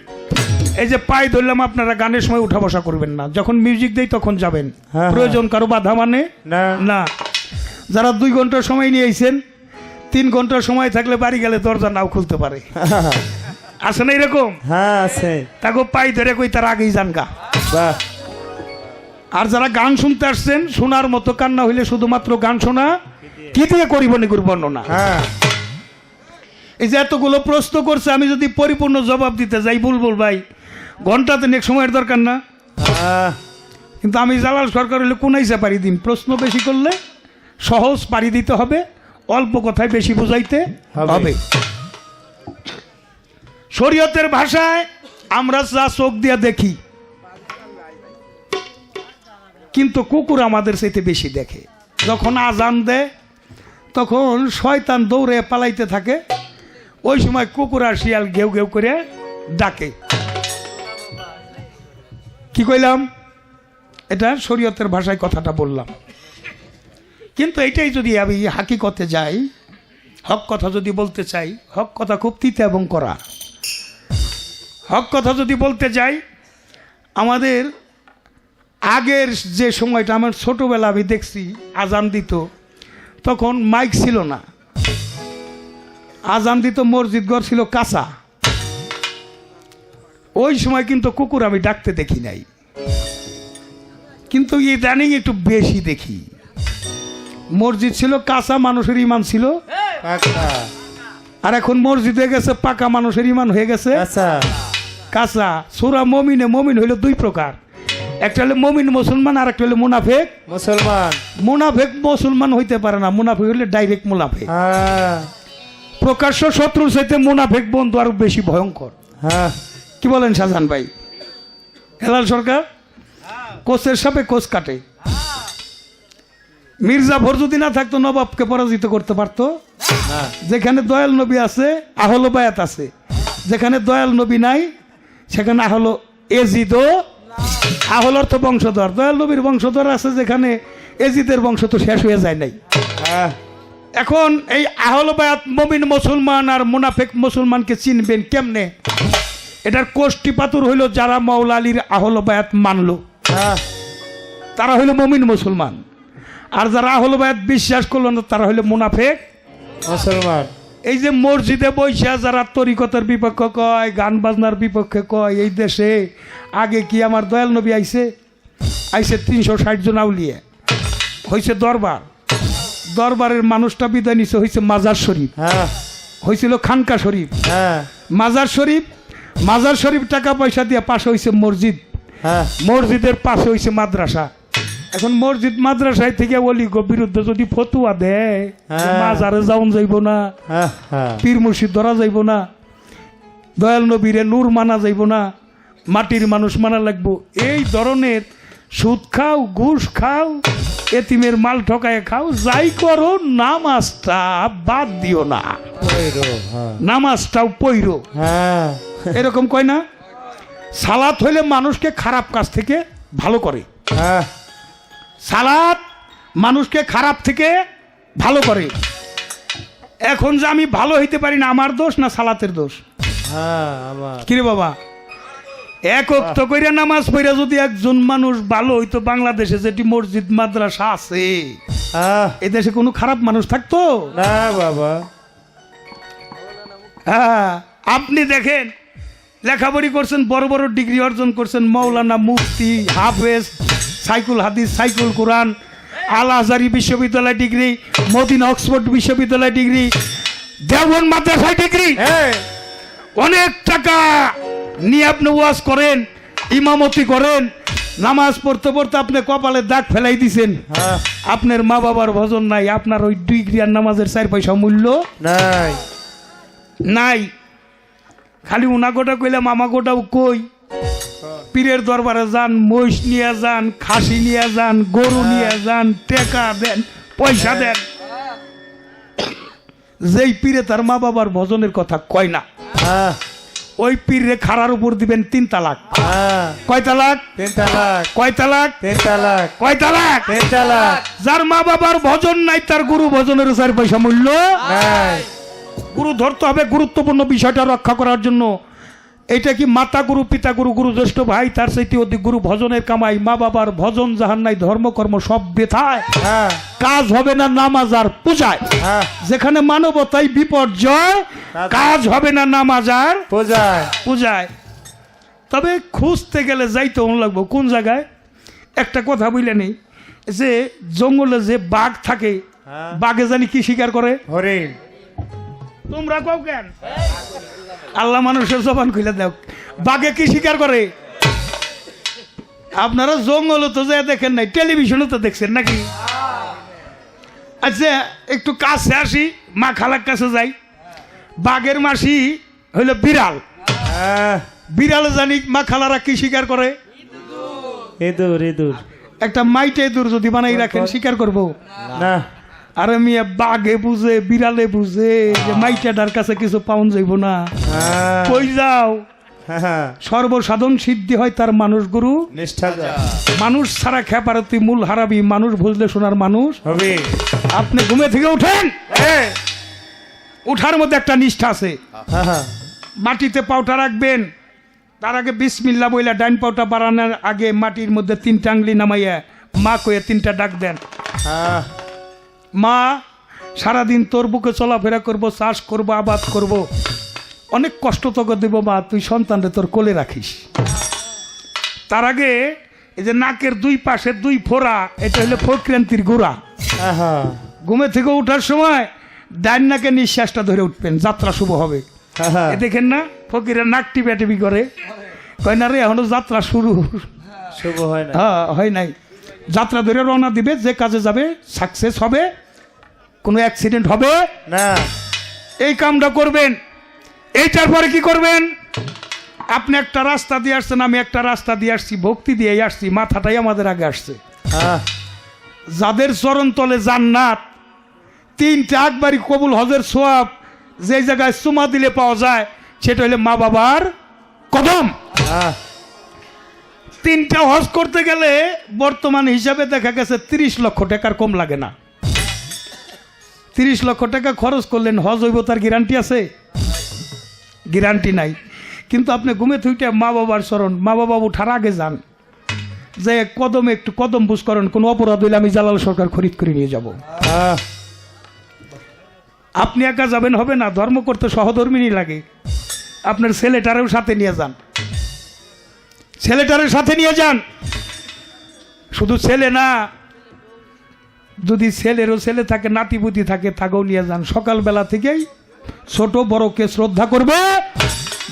এই যে পায়ে ধরলাম, আপনারা গানের সময় উঠা বসা করবেন না, যখন মিউজিক দেই তখন যাবেন। হ্যাঁ, প্রয়োজন কারো বাধা মানে না না। যারা 2 ঘন্টা সময় নিয়ে আইছেন, 3 ঘন্টা সময় থাকলে বাড়ি গেলে দরজা নাও খুলতে পারে, আছে না এরকম? হ্যাঁ আছে। তাকে পাই ধরে কই তার আগেই জানগা। বাহ আর যারা গান শুনতে আসছেন, শোনার মতো কান্না হইলে শুধুমাত্র গান শোনা কি দিয়ে করিব নিগুর বর্ণনা। হ্যাঁ এই যে এতগুলো প্রশ্ন করছে, আমি যদি পরিপূর্ণ জবাব দিতে যাই বুলবুল ভাই ঘন্টাতে নেক সময়ের দরকার না। হ্যাঁ কিন্তু আমি জালাল সরকার হলে কোনাইসা পারি দিন। প্রশ্ন বেশি করলে সহজ পারি দিতে হবে, অল্প কথায় বেশি বুঝাইতে হবে। শরীয়তের ভাষায় আমরা যা চোখ দিয়ে দেখি, কিন্তু কুকুর আমাদের চাইতে বেশি দেখে। যখন আজান দেয় তখন শয়তান দৌড়ে পালাইতে থাকে, ওই সময় কুকুর আর শিয়াল ঘেউ ঘেউ করে ডাকে। কি কইলাম? এটা শরীয়তের ভাষায় কথাটা বললাম। কিন্তু এইটাই যদি আমি হাকিকতে যাই, হক কথা যদি বলতে চাই, হক কথা খুব তিতা এবং করা। হক কথা যদি বলতে যাই, আমাদের আগের যে সময়টা, আমার ছোটোবেলা আমি দেখছি আজান দিত, তখন মাইক ছিল না, আজান দিত, মসজিদ ঘর ছিল কাঁচা। ওই সময় কিন্তু কুকুর আমি ডাকতে দেখি নাই, কিন্তু ইদানিং একটু বেশি দেখি। মসজিদ ছিল কাঁচা, মানুষের ইমান ছিল, কাকা আর এখন মসজিদ হয়ে গেছে পাকা, মানুষের ইমান হয়ে গেছে আচ্ছা কাঁচা। সূরা মুমিনে মুমিন হইল দুই প্রকার, একটা হলো মুমিন মুসলমান, আর একটা হলো মুনাফেক মুসলমান। মুনাফেক মুসলমান হইতে পারে না, মুনাফেক হইলে ডাইরেক্ট মুনাফেক। হ্যাঁ প্রকাশ্য শত্রুর চাইতে মুনাফেক বন্ধু আরো বেশি ভয়ঙ্কর। হ্যাঁ কি বলেন শাহজাহান ভাই? হেলাল সরকার কোচের সাপে কোচ কাটে। মির্জাফর যদি না থাকতো নবাবকে পরাজিত করতে পারতো। না যেখানে দয়াল নবী আছে আহল বায়াত আছে, যেখানে দয়াল নবী নাই সেখানে আহল এজিদও, আহল অর্থ বংশধর, দয়াল নবীর বংশধর আছে যেখানে, এজিদের বংশ তো শেষ হয়ে যায় নাই। হ্যাঁ এখন এই আহল বায়াত মুমিন মুসলমান আর মুনাফেক মুসলমানকে চিনবেন কেমনে? এটার কোষ্ঠী পাতুর হইল যারা মাওলা আলীর আহল বায়াত মানলো, হ্যাঁ তারা হইল মুমিন মুসলমান। আর যারা আহল বায়াত বিশ্বাস করলো না তারা হইল মুনাফেক মুসলমান। এই যে মসজিদে বৈশা যারা তরিকতের বিপক্ষে কয়, গান বাজনার বিপক্ষে কয়, এই দেশে আগে কি আমার দয়াল নবী আইছে? আইছে 360 জন আউলিয়া, হয়েছে দরবার, দরবারের মানুষটা বিদায় নিছে হয়েছে মাজার শরীফ, হ্যাঁ হয়েছিল খানকা শরীফ, হ্যাঁ মাজার শরীফ, মাজার শরীফ টাকা পয়সা দিয়ে পাশে হয়েছে মসজিদ, হ্যাঁ মসজিদের পাশে হয়েছে মাদ্রাসা। এখন মসজিদ মাদ্রাসায় থেকে ওলি গো বিরুদ্ধে যদি ফতুয়া দেয় যে হ্যাঁ। মাজারে যাওন যাইব না, হ্যাঁ হ্যাঁ পীর মুর্শিদ ধরা যাইব না, দয়াল নবীরে নূর মানা যাইব না, মাটির মানুষ মানা লাগবো, এই ধরনের সুদ খাও, ঘুষ খাও, এতিমের মাল ঠকায় খাও, যাই করো নামাজটা বাদ দিও না, পয়রো, হ্যাঁ নামাজটাও পইরো। হ্যাঁ এরকম কয় না? সালাত হইলে মানুষকে খারাপ কাজ থেকে ভালো করে, হ্যাঁ সালাত মানুষকে খারাপ থেকে ভালো করে। এখন যে আমি ভালো হইতে পারি না, আমার দোষ না সালাতের দোষ? হ্যাঁ আমার কিরে বাবা, এক ওয়াক্ত কইরা নামাজ পড়া যদি একজন মানুষ ভালো হইতো, বাংলাদেশে যেটি মসজিদ মাদ্রাসা আছে, হ্যাঁ এই দেশে কোনো খারাপ মানুষ থাকতো? না বাবা। হ্যাঁ, আপনি দেখেন লেখাপড়ি করছেন, বড় বড় ডিগ্রি অর্জন করছেন, মৌলানা, মুফতি, হাফেজ, সাইকুল হাদিস, সাইকুল কোরআন, আল আজহারি বিশ্ববিদ্যালয় ডিগ্রি, মদিনা অক্সফোর্ড বিশ্ববিদ্যালয় ডিগ্রি, দেওবন্দ মাদ্রাসায় ডিগ্রি, হ্যাঁ অনেক টাকা নিয়ে আপনি ওয়াজ করেন, ইমামতি করেন, নামাজ পড়তে পড়তে আপনি কপালে দাগ ফেলাই দিছেন, হ্যাঁ আপনার মা বাবার ভজন নাই, আপনার ওই ডিগ্রি আর নামাজের 4 পয়সা মূল্য নাই। নাই। খালি উনা গোটা কইলাম, আমা গোটাও কই, পীরের দরবারে যান, মহিষ নিয়ে যান, খাসি নিয়ে যান, গরু নিয়ে যান, টাকা দেন, পয়সা দেন, যেই পীরে তার মা বাবার ভজনের কথা কয় না, হ্যাঁ ওই পীরে খাড়ার উপর দিবেন 3 তালাক। হ্যাঁ কয় তালাক? 3 তালাক, কয় তালাক? 3 তালাক, কয় তালাক? 3 তালাক। যার মা বাবার ভজন নাই তার গুরু ভজনের 4 পয়সা মূল্য নাই। গুরু ধরতে হবে, গুরুত্বপূর্ণ বিষয়টা রক্ষা করার জন্য। এটা কি মাতা গুরু, পিতা গুরু, গুরু জ্যেষ্ঠ ভাই, তার চাইতে অধিক গুরু ভজনের কামাই, মা বাবার ভজন যাহার নাই, ধর্মকর্ম সব বৃথায়, হ্যাঁ কাজ হবে না নামাজ আর পূজায়। হ্যাঁ যেখানে মানবতাই বিপর্যয়, কাজ হবে না নামাজ আর পূজায়। পূজায়। তবে খুঁজতে গেলে যাইতে অন লাগবো কোন জায়গায়। একটা কথা বুঝলে নেই, যে জঙ্গলে যে বাঘ থাকে, হ্যাঁ। বাঘে জানি কি শিকার করে? হরিণ। তোমরা কও কেন? আল্লাহ মানুষের জবান খুলে দাও, বাঘে কি শিকার করে? আপনারা জঙ্গলে তো যা দেখেন নাই, টেলিভিশনে তো দেখছেন নাকি? আচ্ছা একটু কাছে আসি, মা খালার কাছে যাই। বাঘের মাসি হইল বিড়াল, হ্যাঁ বিড়ালে জানি মা খালারা কি শিকার করে? ইঁদুর, ইঁদুর। একটা মাইটে ইঁদুর যদি বানাই রাখেন শিকার করবো? না। আরে মিয়া, বাঘে বুঝে, বিড়ালে বুঝে যে মাইটাটার কাছে কিছু পাউন যাইব না। হ্যাঁ কই যাও? হ্যাঁ সর্বসাধন সিদ্ধি হয় তার মানুষ গুরু, নিষ্ঠা যা মানুষ ছাড়া খেপারতি মূল হারাবি, মানুষ বুঝলে শোনার মানুষ হবে। আপনি ঘুমে থেকে উঠেন, এই। উঠার মধ্যে একটা নিষ্ঠা আছে। হ্যাঁ হ্যাঁ মাটিতে পাউটা রাখবেন, তার আগে বিসমিল্লাহ বইলা ডাইন পাউটা বাড়ানোর আগে মাটির মধ্যে 3টা আঙ্গুলি নামাইয়া মা কয়ে 3টা ডাক দেন। হ্যাঁ মা, সারাদিন তোর বুকে চলাফেরা করব, চাষ করব, আবাদ করব, অনেক কষ্ট তোকে দেবো মা, তুই সন্তানরে তোর কোলে রাখিস। তার আগে এই যে নাকের দুই পাশে দুই ফোড়া, এটা হলো ফক্রান্তির গোড়া। হ্যাঁ ঘুমে থেকে ওঠার সময় ডাইন নাকে নিঃশ্বাসটা ধরে উঠবেন, যাত্রা শুভ হবে। হ্যাঁ এ দেখেন না ফকিরা নাক টিপা টিপি করে, কয় না রে এখনো যাত্রা শুরু শুভ হয় না। হ্যাঁ হয় নাই। যাত্রা ধরে রওনা দিবে, যে কাজে যাবে সাকসেস হবে, কোনো অ্যাক্সিডেন্ট হবে না। এই কামটা করবেন। এইটার পরে কি করবেন? আপনি একটা রাস্তা দিয়ে আসছেন, আমি একটা রাস্তা দিয়ে আসছি, ভক্তি দিয়ে আসছি, মাথাটাই আমাদের আগে আসছে। হ্যাঁ যাদের চরণ তলে জান্নাত, 3টা একবারই কবুল হজের সোয়াব যে জায়গায় চুমা দিলে পাওয়া যায়, সেটা হলে মা বাবার কদম। হ্যাঁ 3টা হজ করতে গেলে বর্তমান হিসাবে দেখা গেছে 30 লক্ষ টাকার কম লাগে না। 30 লক্ষ টাকা খরচ করলেন, হজ হইব তার গ্যারান্টি আছে? গ্যারান্টি নাই। কিন্তু আপনি ঘুমে থুইটা মা বাবার চরণ, মা বাবা উঠার আগে যান, যে কদমে একটু কদম বুঝ করেন, কোনো অপরাধ হইলে আমি জালাল সরকার খরিদ করে নিয়ে যাব। হ্যাঁ আপনি একা যাবেন হবে না, ধর্ম করতে সহধর্মিনী লাগে। আপনার ছেলেটারেও সাথে নিয়ে যান, ছেলেটারের সাথে নিয়ে যান। শুধু ছেলে না, যদি ছেলেরও ছেলে থাকে, নাতি পুতি থাকে, তাকেও নিয়ে যান। সকালবেলা থেকেই ছোট বড়কে শ্রদ্ধা করবে,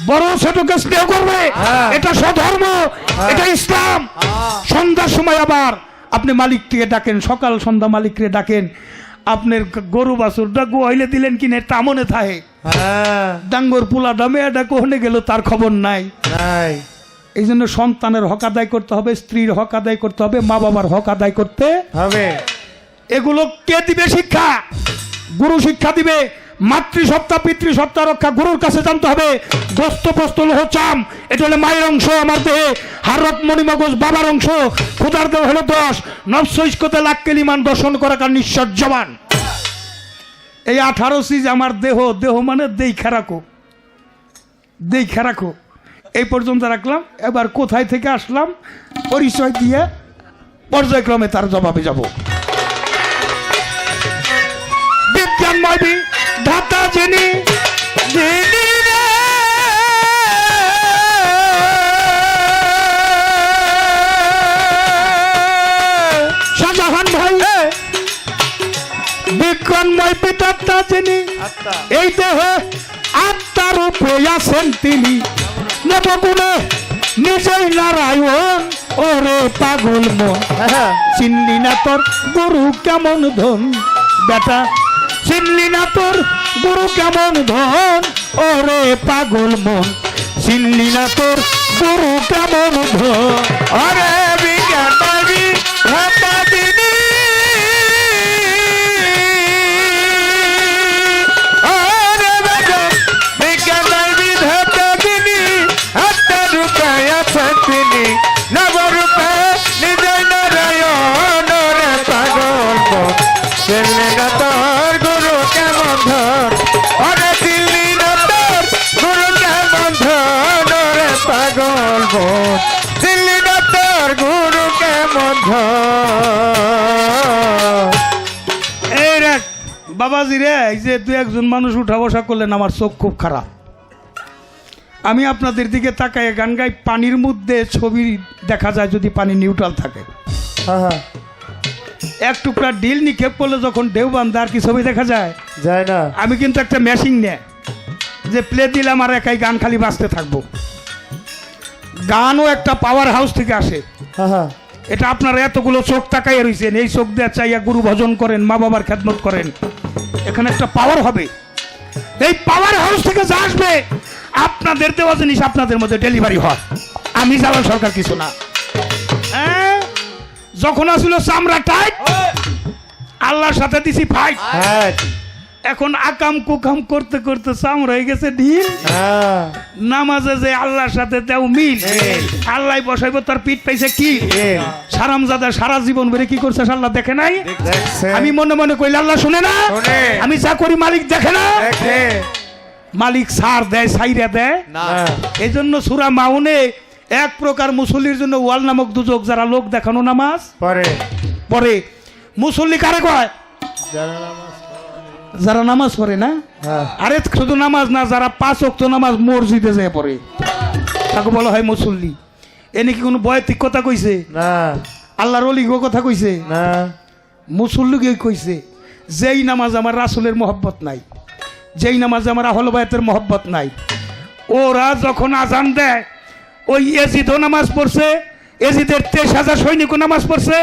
বড় ছোটকে স্নেহ করবে। এটা সধর্ম, এটা ইসলাম। সন্ধ্যার সময় আবার আপনি মালিককে ডাকেন, সকাল সন্ধ্যা মালিককে ডাকেন। আপনার গরু বাছুরটা গোয়াইলে দিলেন কিনে তা মনে থাকে, হ্যাঁ ডাঙ্গর পোলা ডামে এটা কোহনে গেল তার খবর নাই। নাই। এই জন্য সন্তানের হক আদায় করতে হবে, স্ত্রীর হক আদায় করতে হবে, মা বাবার হক আদায় করতে হবে। এগুলো কে দিবে শিক্ষা? গুরু শিক্ষা দিবে। মাতৃসত্তা পিতৃসত্তা রক্ষা গুরুর কাছে জানতে হবে। গোস্ত পোস্ত লোহ চাম, এটা হলো মায়ের অংশ আমার দেহে। হারত মণিমগজ বাবার অংশ। খুদার দেহ হলো 10, নফস ইস্কতে লাখ কেলিমান দর্শন করা কার নিঃশ্বাস জবান। এই 18 চিজ আমার দেহ, দেহ মানে দেখা রাখো, দেখা রাখো। এই পর্যন্ত রাখলাম। এবার কোথায় থেকে আসলাম পরিচয় দিয়ে পর্যায়ক্রমে তার জবাবে যাব। বিজ্ঞানময় ধাতা যিনি, যিনি রে শাহজাহান ভাই, বিজ্ঞানময় পিতাত্তা যিনি, আত্মা এই দেহে আত্মার রূপে আছেন তিনি, নবগুণে নিজেই নারায়ণ। ওরে পাগল মন, হ্যাঁ চিনলি না তোর গুরু কেমন ধন, বেটা চিনলি না তোর গুরু কেমন ধন। ওরে পাগল মন, চিনলি না তোর গুরু কেমন ধন। আরে বিজ্ঞান পাবি ভাতা দিদি, আরে বিজ্ঞান পাবি ভাতা দিদি, আত্মার রূপে আছেন তিনি, নবরূপে নিজেই নারায়ণ। রে পাগল মন, চিনলি না তোর গুরু কেমন ধন। আরে চিনলি না তোর গুরু কেমন ধন। রে পাগল মন, চিনলি না তোর গুরু কেমন ধন। এই রে বাবাজি রে, এই যে 2-1 মানুষ উঠা বসা করলেন, আমার চোখ খুব খারাপ। আমি আপনাদের দিকে তাকায় গান গাই, পানির মধ্যে ছবি দেখা যায় যদি পানি নিউট্রাল থাকে। হ্যাঁ এক টুকরা ডিল নিক্ষেপ করলে যখন ঢেউ বান্ধে আর কি ছবি দেখা যায়? যায় না। আমি কিন্তু একটা মেশিন নিয়ে যে প্লে দিলাম আর একাই গান খালি বাজতে থাকবো। গানও একটা পাওয়ার হাউস থেকে আসে। হ্যাঁ এটা আপনারা এতগুলো চোখ তাকাইয়া রয়েছেন, এই চোখ দিয়ে চাইয়া গুরু ভজন করেন, মা বাবার খেদমত করেন, এখানে একটা পাওয়ার হবে। এই পাওয়ার হাউস থেকে যা আসবে আপনাদের দেওয়া জিনিস আপনাদের মধ্যে ডেলিভারি হয়। আমি জালাল সরকার কিছু না। হ্যাঁ, যখন আসলো চামড়া টাইট, আল্লাহর সাথে দিছি ফাইট। হ্যাঁ এখন আকাম কুকাম করতে করতে চামড়া হয়ে গেছে ঢিল। হ্যাঁ নামাজে যে আল্লাহর সাথে দেও মিল, আল্লাহ বসাইব তার পিঠ পাইছে কি। সারামজাদা সারা জীবন ধরে কি করছে আল্লাহ দেখে নাই? আমি মনে মনে কইলে আল্লাহ শুনে না? আমি যা করি মালিক দেখে না? মালিক সার দেয়, সাইরা দেয় না। এই জন্য সূরা মাউনে এক প্রকার মুসল্লির জন্য ওয়াল নামক দুজক, যারা লোক দেখানো নামাজ পরে পরে। মুসল্লি কারে কয়? যারা নামাজ পড়ে না, হ্যাঁ আরে শুধু নামাজ না, যারা 5 ওয়াক্ত নামাজ মসজিদে যায় পড়ে তাকে বলা হয় মুসল্লি। এনে কি কোনো বয়তিক কথা কইছে? না আল্লাহর ওলি কথা কইছে? না মুসল্লি কইছে যেই নামাজ আমার রাসূলের মহব্বত নাই, যেই নামাজ আমার আহলে বায়তের মহব্বত নাই, ওরা যখন আজান দেয় ওই এজিদও নামাজ পড়ছে, এজিদের 23,000 সৈনিকও নামাজ পড়ছে,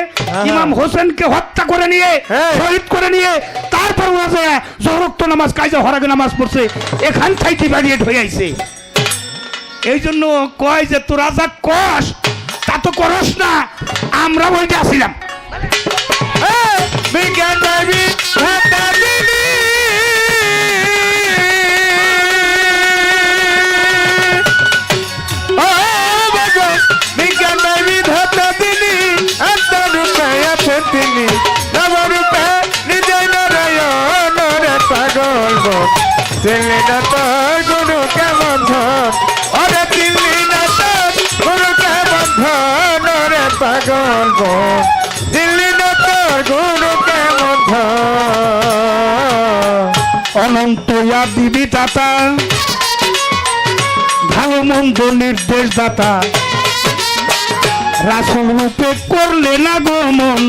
ইমাম হোসেনকে হত্যা করে নিয়ে হ্যাঁ। শহীদ করে নিয়ে তারপর ওরা যায় জহরক্ত নামাজ কায়জা হরাগে নামাজ পড়ছে, এখান থাইতে বাড়িয়ে হয়ে আইছে। এই জন্য কয় যে তোরা যা কস তা তো করস না, আমরা ওইটা আসিলাম। বিজ্ঞান দেবী ধাতা দিলি ও ভগবান বিজ্ঞান দেবী ধাতা দিলি আত্মরূপে আছেন তিনি নবরূপে নিজে নারায়ণ রে পাগল দিল্লি না তোর গুরু কেমন ধন ওরে দিল্লি না তোর গুরু কেমন ধন রে পাগল দিল্লি না তোর গুরু কেমন ধন অনন্ত দিবি দাতা, ভালো মন্দ নির্দেশ দাতা, রাসূল রূপে করলে না গমন,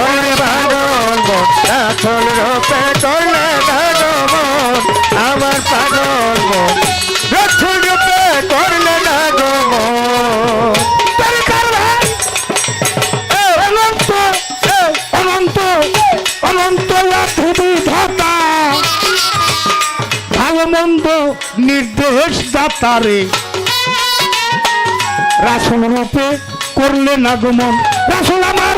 ওরে পাগল রাসূল রূপে করলে না গমন আমার পাগল রাসূল রূপে করলে না গমন অনন্ত অনন্ত অনন্ত দিবি দাতা, ভালো মন্দ নির্দেশ দাতারে রাসূল রূপে করলে না গমন। রাসূল আমার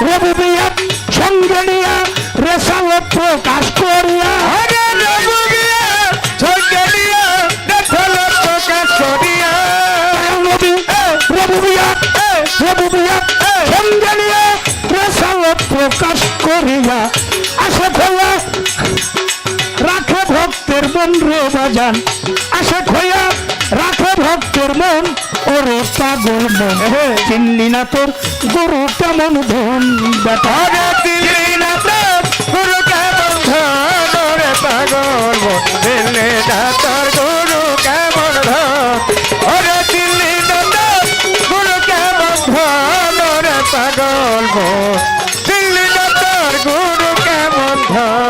রবুবিয়ত সঙ্গে নিয়া রেসালত প্রকাশ করিয়া ওরে রবুবিয়ত সঙ্গে নিয়া রেসালত প্রকাশ করিয়া নবী রবুবিয়ত সঙ্গে নিয়া রেসালত প্রকাশ করিয়া আশা খোলা রাখে ভক্তের মন রে বাজান, আশা খোয়া রাখে ভক্তের মন ওরে পাগল মন, চিনলি না তোর গুরু কেমন ধন বেটা, ওরে দিল্লি না তোর গুরু কেমন ধন ওরে পাগল দিল্লি না তোর গুরু কেমন ধন ওরে দিল্লি না তোর গুরু কেমন ধন ওরে পাগল দিল্লি না তোর গুরু কেমন ধন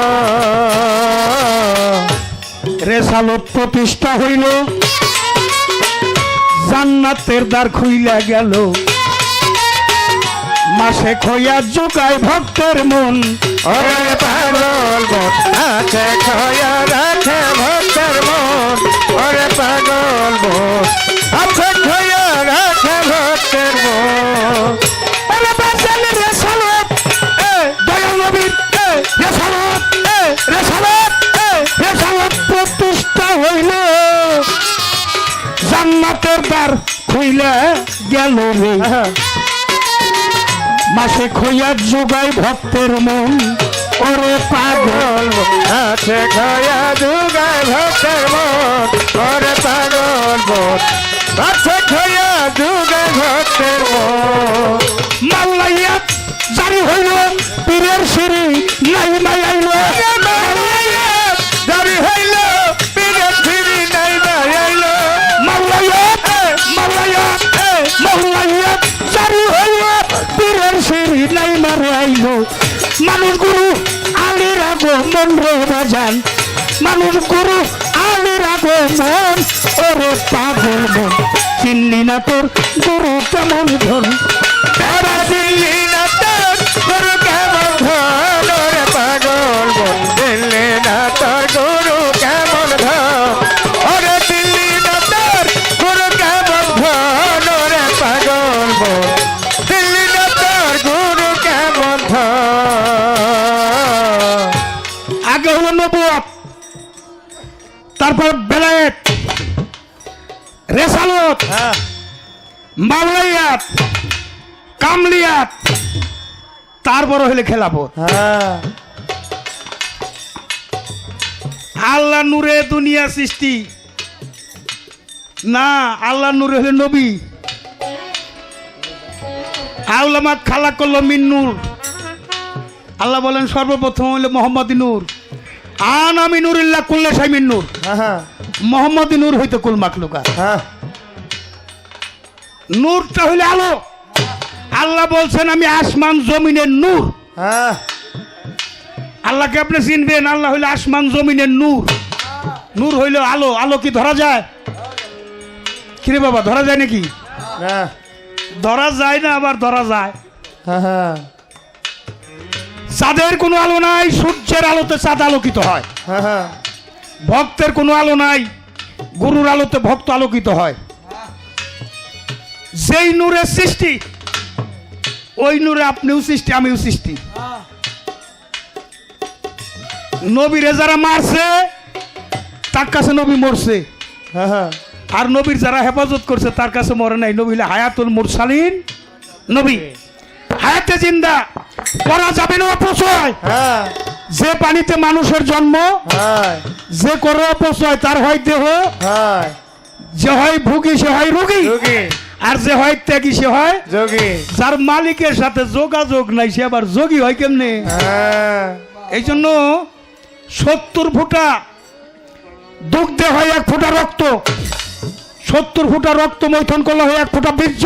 রেসালত প্রতিষ্ঠা হইল, জান্নাতের দ্বার খুইলা গেল, মাসে খইয়া জোগায় ভক্তের মন, ওরে পাগল আছে খয়া রাখে ভক্তের মন ওরে পাগল আছে খয়া রাখে ভক্তের মন ওরে বাজান রেসালত দয়াল নবীর রেসালত রেসালত রেসালত প্রতিষ্ঠা হইল, জান্নাতের দ্বার খুইলা গেল রে, মাসে খইয়া জোগায় ভক্তের মন ওরে পাগল আছে খয়া যুগায় ভক্তের মন ওরে পাগল আছে খয়া যুগায় ভক্তের মন মাল্লাইয়াত জারি হইল পীরের সিঁড়ি নাই নাই আইল, জারি হইল পীরের সিঁড়ি নাই নাই আইল মাল্লাইয়াত মাল্লাইয়াত মাল্লাইয়াত জারি হইল পীরের সিঁড়ি নাই মারে আইল, মানুষ গুরু আলীর আগমন রে বাজান, মানুষ গুরু আলীর আগমন ওরে পাগল মন, চিনলি না তোর গুরু কেমন ধন, ওরে দিল্লি না তোর গুরু কেমন ধন ওরে পাগল দিল্লি না তোর গুরু কেমন ধন ওরে দিল্লি না তোর গুরু কেমন ধন ওরে পাগল দিল্লি না তোর গুরু কেমন ধন আগে হলো নবুয়ত, তারপর বেলায়েত, রেসালত, মাওলাইয়াত, কামলিয়াত, তারপর হইলে খেলাফত। আল্লাহ নূরে দুনিয়া সৃষ্টি না, আল্লাহ নূরে হলে নবী। আউলামা খালা করলো মিন নূর, আল্লাহ বলেন সর্বপ্রথম হইল মোহাম্মদ নূর, আন আমি নুরিল্লাহ কুল্লে সাইমিন নূর হ্যাঁ মোহাম্মদ নূর হইতে কুল মাকলুকা। হ্যাঁ নূরটা হইলে আলো। আল্লাহ বলছেন আমি আসমান জমিনের নূর। হ্যাঁ আল্লাহকে আপনি চিনবেন, আল্লাহ হইলে আসমান জমিনের নূর। নূর হইলে আলো। আলো কি ধরা যায়? কিরে বাবা, ধরা যায় নাকি? না ধরা যায় না, আবার ধরা যায়। হ্যাঁ হ্যাঁ চাঁদের কোনো আলো নাই, সূর্যের আলোতে চাঁদ আলোকিত হয়। হ্যাঁ ভক্তের কোনো আলো নাই, গুরুর আলোতে ভক্ত আলোকিত হয়। যেই নূরের সৃষ্টি, ওই নূরে আপনিও সৃষ্টি, আমিও সৃষ্টি। নবীরে যারা মারছে তার কাছে নবী মরছে, হ্যাঁ আর নবীর যারা হেফাজত করছে তার কাছে মরে নাই। নবী হলে হায়াতুল মুরসালিন নবী, হায়াতে জিন্দা, করা যাবে না অপচয়। হ্যাঁ যে পানিতে মানুষের জন্ম, হ্যাঁ যে করে অপচয় তার হয় দেহ, হ্যাঁ যে হয় ভোগী সে হয় রোগী, যোগী আর যে হয় ত্যাগী সে হয়। যোগী যার মালিকের সাথে যোগাযোগ নাই সে আবার যোগী হয় কেমনে? হ্যাঁ এই জন্য 70 ফোঁটা দুগ্ধে হয় 1 ফোঁটা রক্ত, 70 ফোঁটা রক্ত মৈথন করলে হয় 1 ফোঁটা বীর্য,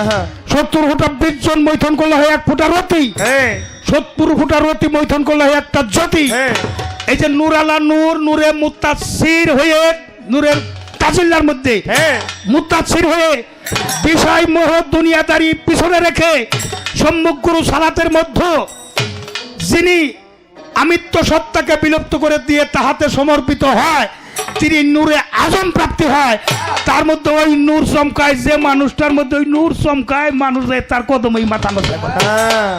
হ্যাঁ 70 ফোঁটা বীর্য মৈথন করলে হয় 1 ফোঁটা রতি, হ্যাঁ 70 ফোঁটা রতি মৈথন করলে হয় একটা জ্যোতি। হ্যাঁ এই যে নূর আলা নূর, নূরে মুত্তাসির হয়ে, নূরের তাজিল্লার মধ্যে হ্যাঁ মুত্তাসির হয়ে বিষয় মোহ দুনিয়াদারি পিছনে রেখে সম্মুখ গুরু সালাতের মধ্যে যিনি আমিত্ব সত্তাকে বিলুপ্ত করে দিয়ে তাহাতে সমর্পিত হয়, তিনি নূরে আজম প্রাপ্তি হয়। তার মধ্যে ওই নূর চমকায়, যে মানুষটার মধ্যে ওই নূর চমকায়, মানুষ তার কদমেই মাথা নষ্ট করে। হ্যাঁ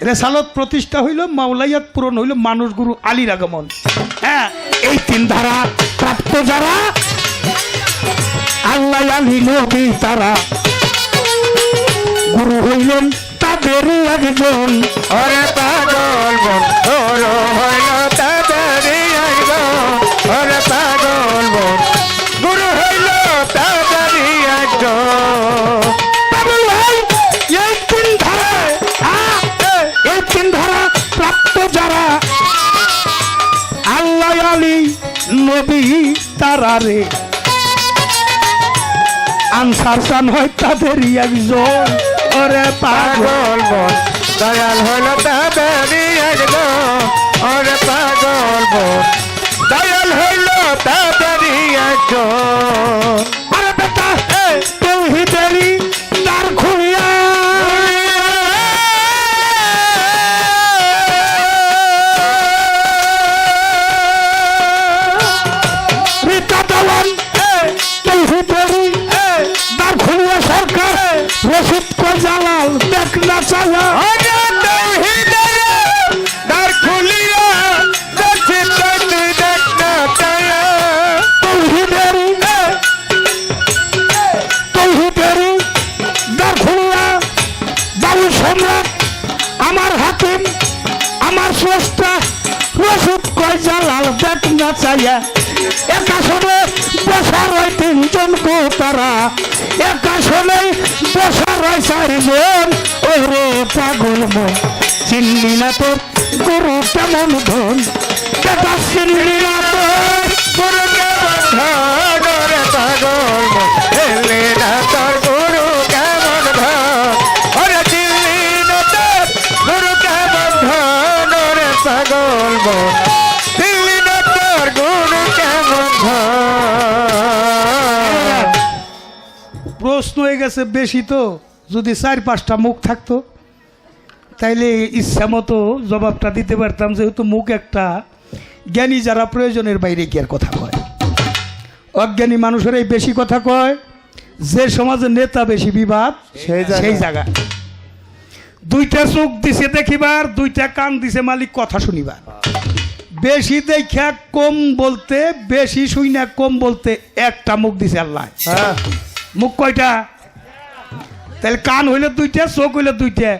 রেসালত প্রতিষ্ঠা হইল, মাওলাইয়াত পূরণ হইল, মানুষ গুরু আলীর আগমন। হ্যাঁ, এই 3 ধারা প্রাপ্ত যারা, আল্লাহ আলী নবী তারা, গুরু হইলেন তাদের একজন। ওরে পাগল বন্ধুর হইল তাড়াতাড়ি আইব, ওরে পাগল গুরু হইল তাড়াতাড়ি একজন। পাগল ভাই, এই 3 ধারা, এই 3 ধারা প্রাপ্ত যারা, আল্লাহ আলী নবী তারা রে, আনসার চান হয় তাদেরই একজন। ওরে পাগল পাগল দয়াল হইল তাড়াতাড়ি একজন, ওরে পাগল দয়াল হইল তাড়াতাড়ি একজন। আরে বেটা, তৌহিদেরই দ্বার খুলিয়া, রিতা দলন, তৌহিদেরই দ্বার খুলিয়া সরকার, রশিদ কো জালাল দেখ না চালা। ওরে তৌহিদের দ্বার খুলিয়া দেখি তুই দেখ না চায়া। তৌহিদেরই দ্বার খুলিয়া, বাবু সম্রাট আমার হাকিম, আমার স্রষ্টা, রশিদ কয় জালাল দেখ না চাইয়া। এক আসনে বসা রয় 3 জন গো তারা, এক আসনে বসা রয় 4 জন। ওরে পাগল মন, চিনলি না তোর গুরু কেমন ধন, বেটা চিনলি না তোর গুরু কেমন ধন, ওরে পাগল এলে না তোর গুরু কেমন ধন, ওরে চিনলি না তোর গুরু কেমন ধন, ওরে পাগল চিনলি না তোর গুরু কেমন ধন। প্রশ্ন হয়ে গেছে বেশি, তো যদি 4-5টা মুখ থাকতো তাইলে ইচ্ছা মতো জবাবটা দিতে পারতাম। যেহেতু মুখ একটা, জ্ঞানী যারা প্রয়োজনের বাইরে গিয়ার কথা কয়, অজ্ঞানী মানুষেরাই বেশি কথা কয়। যে সমাজে নেতা বেশি বিবাদ সেই জায়গা। 2টা চোখ দিছে দেখিবার, 2টা কান দিছে মালিক কথা শুনিবার। বেশি দেখা কম বলতে, বেশি শুই না কম বলতে, একটা মুখ দিছে আল্লাহ। হ্যাঁ মুখ কয়টা? তাহলে কান হইলে 2টা, চোখ হইলে 2টা,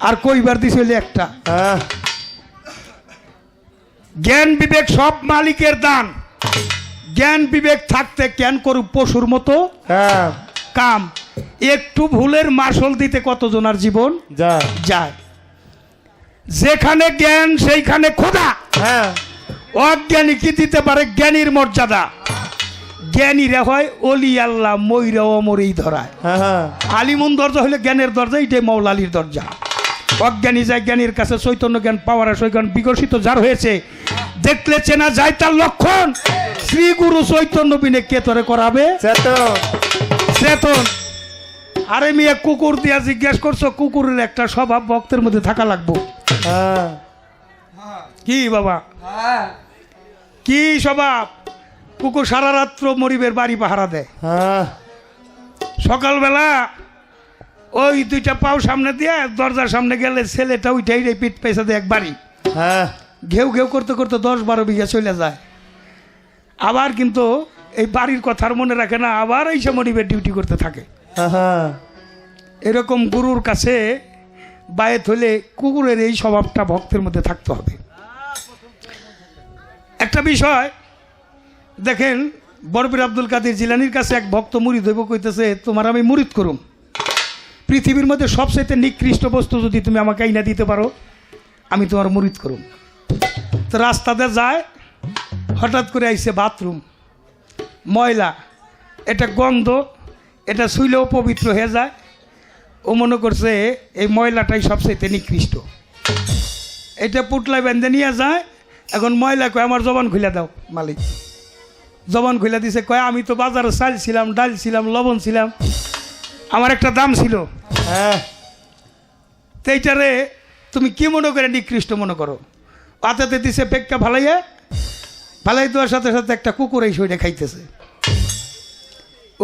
আর কইবার দিছে হইলে একটা। হ্যাঁ জ্ঞান বিবেক সব মালিকের দান। জ্ঞান বিবেক থাকতে জ্ঞান করুক পশুর মতো হ্যাঁ কাম। একটু ভুলের মাসল দিতে কতজনার জীবন যা যায়। যেখানে জ্ঞান সেইখানে খোদা। হ্যাঁ অজ্ঞানী কি দিতে পারে? জ্ঞানীর মর্যাদা। জ্ঞানীরা হয় অলি আল্লাহ, ময়রা অমরেই ধরায়। হ্যাঁ আলিমুন দরজা হইলে জ্ঞানের দরজা, এটাই মৌলা আলীর দরজা। অজ্ঞানী যায় জ্ঞানীর কাছে, চৈতন্য জ্ঞান পাওয়ার সৈজ্ঞান বিকশিত যার হয়েছে, দেখলে চেনা যায় তার লক্ষণ। শ্রী গুরু চৈতন্য বিনে কে তোরে করাবে চেতন। আরে মিয়া, কুকুর দিয়া জিজ্ঞেস করছো, কুকুরের একটা স্বভাব ভক্তের মধ্যে থাকা লাগবো। হ্যাঁ কি বাবা, কি স্বভাব? কুকুর সারা রাত্র মরিবের বাড়ি পাহারা দেয়। হ্যাঁ সকালবেলা ওই দুইটা পাও সামনে দিয়ে দরজার সামনে গেলে ছেলেটা উঠে পিঠ পেঁচা দেয় এক বাড়ি। হ্যাঁ ঘেউ ঘেউ করতে করতে 10-12 বিঘা চলে যায়। আবার কিন্তু এই বাড়ির কথার মনে রাখে না, আবার এই সে মরিবের ডিউটি করতে থাকে। হ্যাঁ এরকম গুরুর কাছে বায়েত হলে কুকুরের এই স্বভাবটা ভক্তের মধ্যে থাকতে হবে। একটা বিষয় দেখেন, বরবির আব্দুল কাদের জিলানির কাছে এক ভক্ত মুরিদ হইব, কইতেছে তোমার আমি মুরিদ করুম। পৃথিবীর মধ্যে সবচেয়ে নিকৃষ্ট বস্তু যদি তুমি আমাকে আইনা দিতে পারো, আমি তোমার মুরিদ করুম। তো রাস্তাতে যায়, হঠাৎ করে আইসে বাথরুম, ময়লা, এটা গন্ধ, এটা শুইলেও পবিত্র হয়ে যায়। ও মনে করছে এই ময়লাটাই সবচেয়ে নিকৃষ্ট। এটা পুটলায় বেঁধে নিয়ে যায়। এখন ময়লা কয় আমার জবান খুলে দাও। মালিক জবান খুলে দিছে, কয় আমি তো বাজারে চাল ছিলাম, ডাল ছিলাম, লবণ ছিলাম, আমার একটা দাম ছিল। হ্যাঁ তো এইটারে তুমি কি মনে করে নিকৃষ্ট মনে করো? পাতাতে দিছে পেক্কা ফালাইয়া, ফালাই দেওয়ার সাথে সাথে একটা কুকুর এই শরীরে খাইতেছে।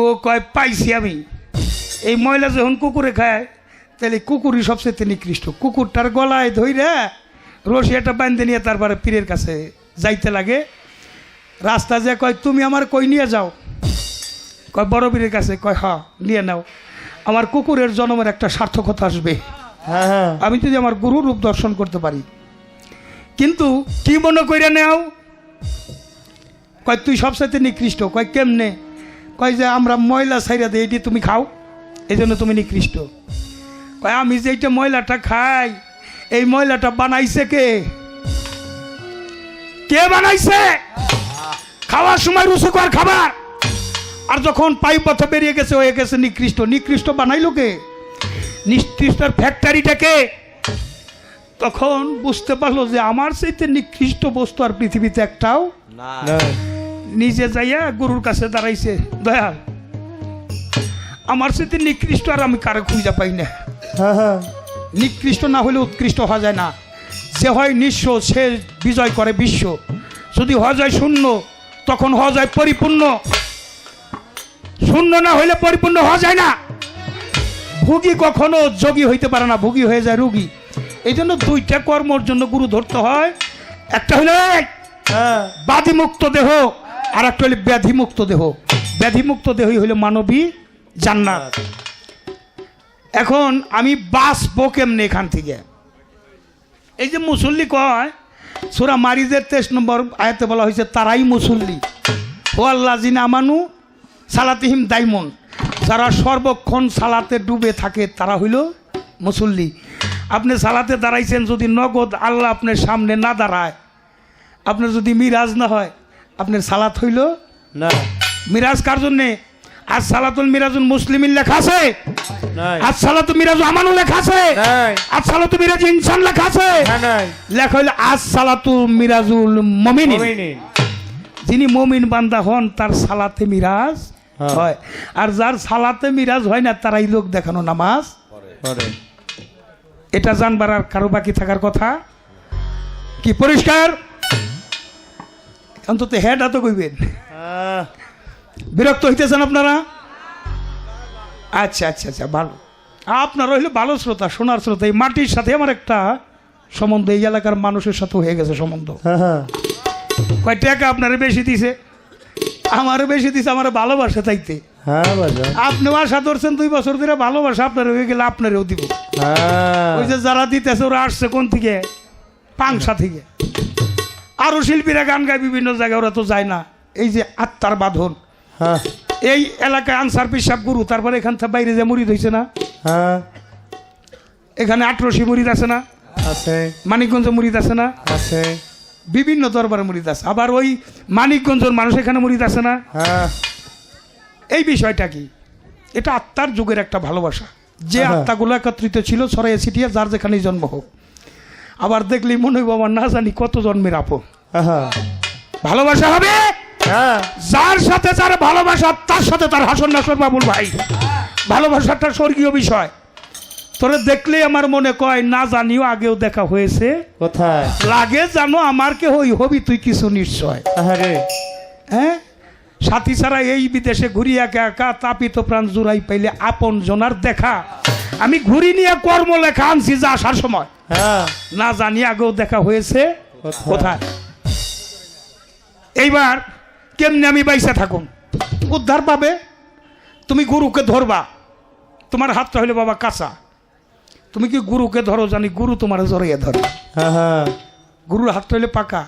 ও কয় পাইছি আমি, এই ময়লা যখন কুকুরে খায় তাহলে কুকুরই সবচেয়ে নিকৃষ্ট। কুকুরটার গলায় ধইরা রশিয়াটা বাঁধে নিয়ে তারপরে পীরের কাছে যাইতে লাগে। রাস্তা যে কয় তুমি আমার কই নিয়ে যাও? কয় বড় পীরের কাছে। কয় হ্যাঁ নিয়ে নাও, আমার কুকুরের জন্মের একটা সার্থকতা আসবে, হ্যাঁ আমি যদি আমার গুরুর রূপ দর্শন করতে পারি। কিন্তু কি মনে কইরা নেও? কয় তুই সবসাথে নিকৃষ্ট। কয় কেমনে? কয় যে আমরা ময়লা ছাইরা দিই, এটি তুমি খাও, এই জন্য তুমি নিকৃষ্ট। কয় আমি যে এইটা ময়লাটা খাই, এই ময়লাটা বানাইছে কে? কে বানাইছে? খাওয়ার সময় রুচিকর খাবার, আর যখন পাইপ পথে বেরিয়ে গেছে হয়ে গেছে নিকৃষ্ট। নিকৃষ্ট বানাইলো কে? নিকৃষ্টর ফ্যাক্টরিটাকে। তখন বুঝতে পারলো যে আমার চাইতে নিকৃষ্ট বস্তু আর পৃথিবীতে একটাও না নিজে যাইয়া গুরুর কাছে দাঁড়াইছে, দয়াল আমার চাইতে নিকৃষ্ট আর আমি কারে খুঁজে পাই না। হ্যাঁ নিকৃষ্ট না হলে উৎকৃষ্ট হওয়া যায় না। যে হয় নিঃস্ব সে বিজয় করে বিশ্ব। যদি হওয়া যায় শূন্য, তখন হওয়া যায় পরিপূর্ণ। শূন্য না হইলে পরিপূর্ণ হওয়া যায় না। ভোগী কখনো যোগী হইতে পারে না, ভোগী হয়ে যায় রোগী। এই জন্য দুইটা কর্মর জন্য গুরু ধরতে হয়। একটা হইলে হ্যাঁ বাধিমুক্ত দেহ, আর একটা হইলে ব্যাধিমুক্ত দেহ। ব্যাধিমুক্ত দেহই হইলে মানবী জান্নাত। এখন আমি বাঁচবো কেমনে এখান থেকে? এই যে মুসল্লি কয়, সূরা মারিজের 23 নম্বর আয়াতে বলা হয়েছে তারাই মুসল্লি। ও আল্লাহ জিনা আমানু সালাতিহিম দাইমন, যারা সর্বক্ষণ সালাতে ডুবে থাকে তারা হইল মুসল্লি। আপনি সালাতে দাঁড়াইছেন, যদি নগদ আল্লাহ আপনার সামনে না দাঁড়ায়, আপনার যদি মিরাজ না হয়, আপনার সালাত হইল না। মিরাজ কার জন্যে? আজ সালাতুল মিরাজুল মুসলিমিন লেখা আছে, নাই আজ সালাতু মিরাজু আমানু লেখা আছে, নাই আজ সালাতু মিরাজ ইনসান লেখা আছে, নাই লেখা হইল আজ সালাতু মিরাজুল মুমিনিন। মুমিনিন। যিনি মুমিন বান্দা হন তার সালাতে মিরাজ হ্যাঁ। হয়, আর যার সালাতে মিরাজ হয় না তারাই লোক দেখানো নামাজ পরে এটা জানবার আর কারো বাকি থাকার কথা কি? পরিষ্কার? অন্তত হেড তো কইবেন। হ্যাঁ বিরক্ত হইতেছেন আপনারা? আচ্ছা আচ্ছা আচ্ছা, ভালো। আপনারা হইলে ভালো শ্রোতা, শোনার শ্রোতা। এই মাটির সাথে আমার একটা সম্বন্ধ, এই এলাকার মানুষের সাথে হয়ে গেছে সম্বন্ধ। হ্যাঁ কয় টাকা আপনারে বেশি দিছে, আমারও বেশি দিছে, আমার ভালোবাসা চাইতে। হ্যাঁ বাজার আপনিও আশা ধরছেন 2 বছর ধরে, ভালোবাসা আপনার হয়ে গেলে আপনারও দিব। হ্যাঁ ওই যে যারা দিতেছে ওরা আসছে কোন থেকে? পাংশা থেকে। আরো শিল্পীরা গান গায় বিভিন্ন জায়গায়, ওরা তো যায় না। এই যে আত্মার বাঁধন, হ্যাঁ এই এলাকায় আনসার পিসাব গুরু, তারপরে এখান থেকে বাইরে যে মুরিদ হয়েছে না, হ্যাঁ এখানে 18 মুরিদ আছে না, আছে মানিকগঞ্জে মুরিদ আছে না, আছে বিভিন্ন দরবারে মুরিদ আছে, আবার ওই মানিকগঞ্জের মানুষ এখানে মুরিদ আছে না। হ্যাঁ এই বিষয়টা কি, এটা আত্মার যুগের একটা ভালোবাসা, যে হ্যাঁ। আত্মাগুলো একত্রিত ছিল ছড়াইয়ে ছিটিয়ে যার যেখানেই জন্ম হোক। আবার দেখলি মনে হইব আমার না জানি কত জন্মের আপন। হ্যাঁ ভালোবাসা হবে হ্যাঁ যার সাথে যার ভালোবাসা, তার সাথে তার হাসন নাসর বাবুল ভাই। ভালোবাসাটা স্বর্গীয় বিষয়। তোরে দেখলেই আমার মনে কয় না জানিও আগেও দেখা হয়েছে, কোথায় লাগে জানো আমার কে হই হবি তুই কিছু নিশ্চয়। আরে হ্যাঁ, সাথী ছাড়া এই বিদেশে ঘুরি একা একা, তাপিত প্রাণ জুড়াই পাইলে আপন জনার দেখা। আমি ঘুরি নিয়ে কর্ম লেখা আনছি যা আসার সময়, হ্যাঁ না জানি আগেও দেখা হয়েছে কোথায়। এইবার কেমনে আমি বাইসা থাকুন, উদ্ধার পাবে। তুমি গুরুকে ধরবা, তোমার হাতটা হইলে বাবা কাঁচা। তুমি কি গুরুকে ধরো জানি, গুরু তোমার জড়াইয়া ধরে। হ্যাঁ গুরুর হাতটা হইলে পাকা।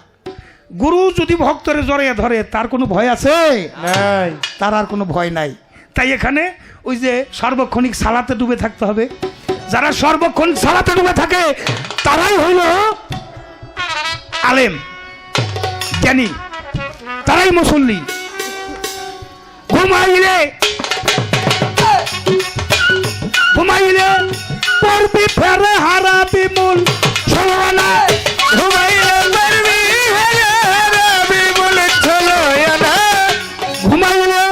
গুরু যদি ভক্তরে জড়াইয়া ধরে তার কোনো ভয় আছে? নাই তার আর কোনো ভয় নাই। তাই এখানে ওই যে সার্বক্ষণিক সালাতে ডুবে থাকতে হবে। যারা সর্বক্ষণ সালাতে ডুবে থাকে তারাই হইল আলেম, জ্ঞানী, তারাই মুসল্লি। ঘুমাইলে পড়বি ফেরে হারাবি মূল সলনা। ঘুমাইলে পারবি হারাবি বলে চলো না। ঘুমাইলে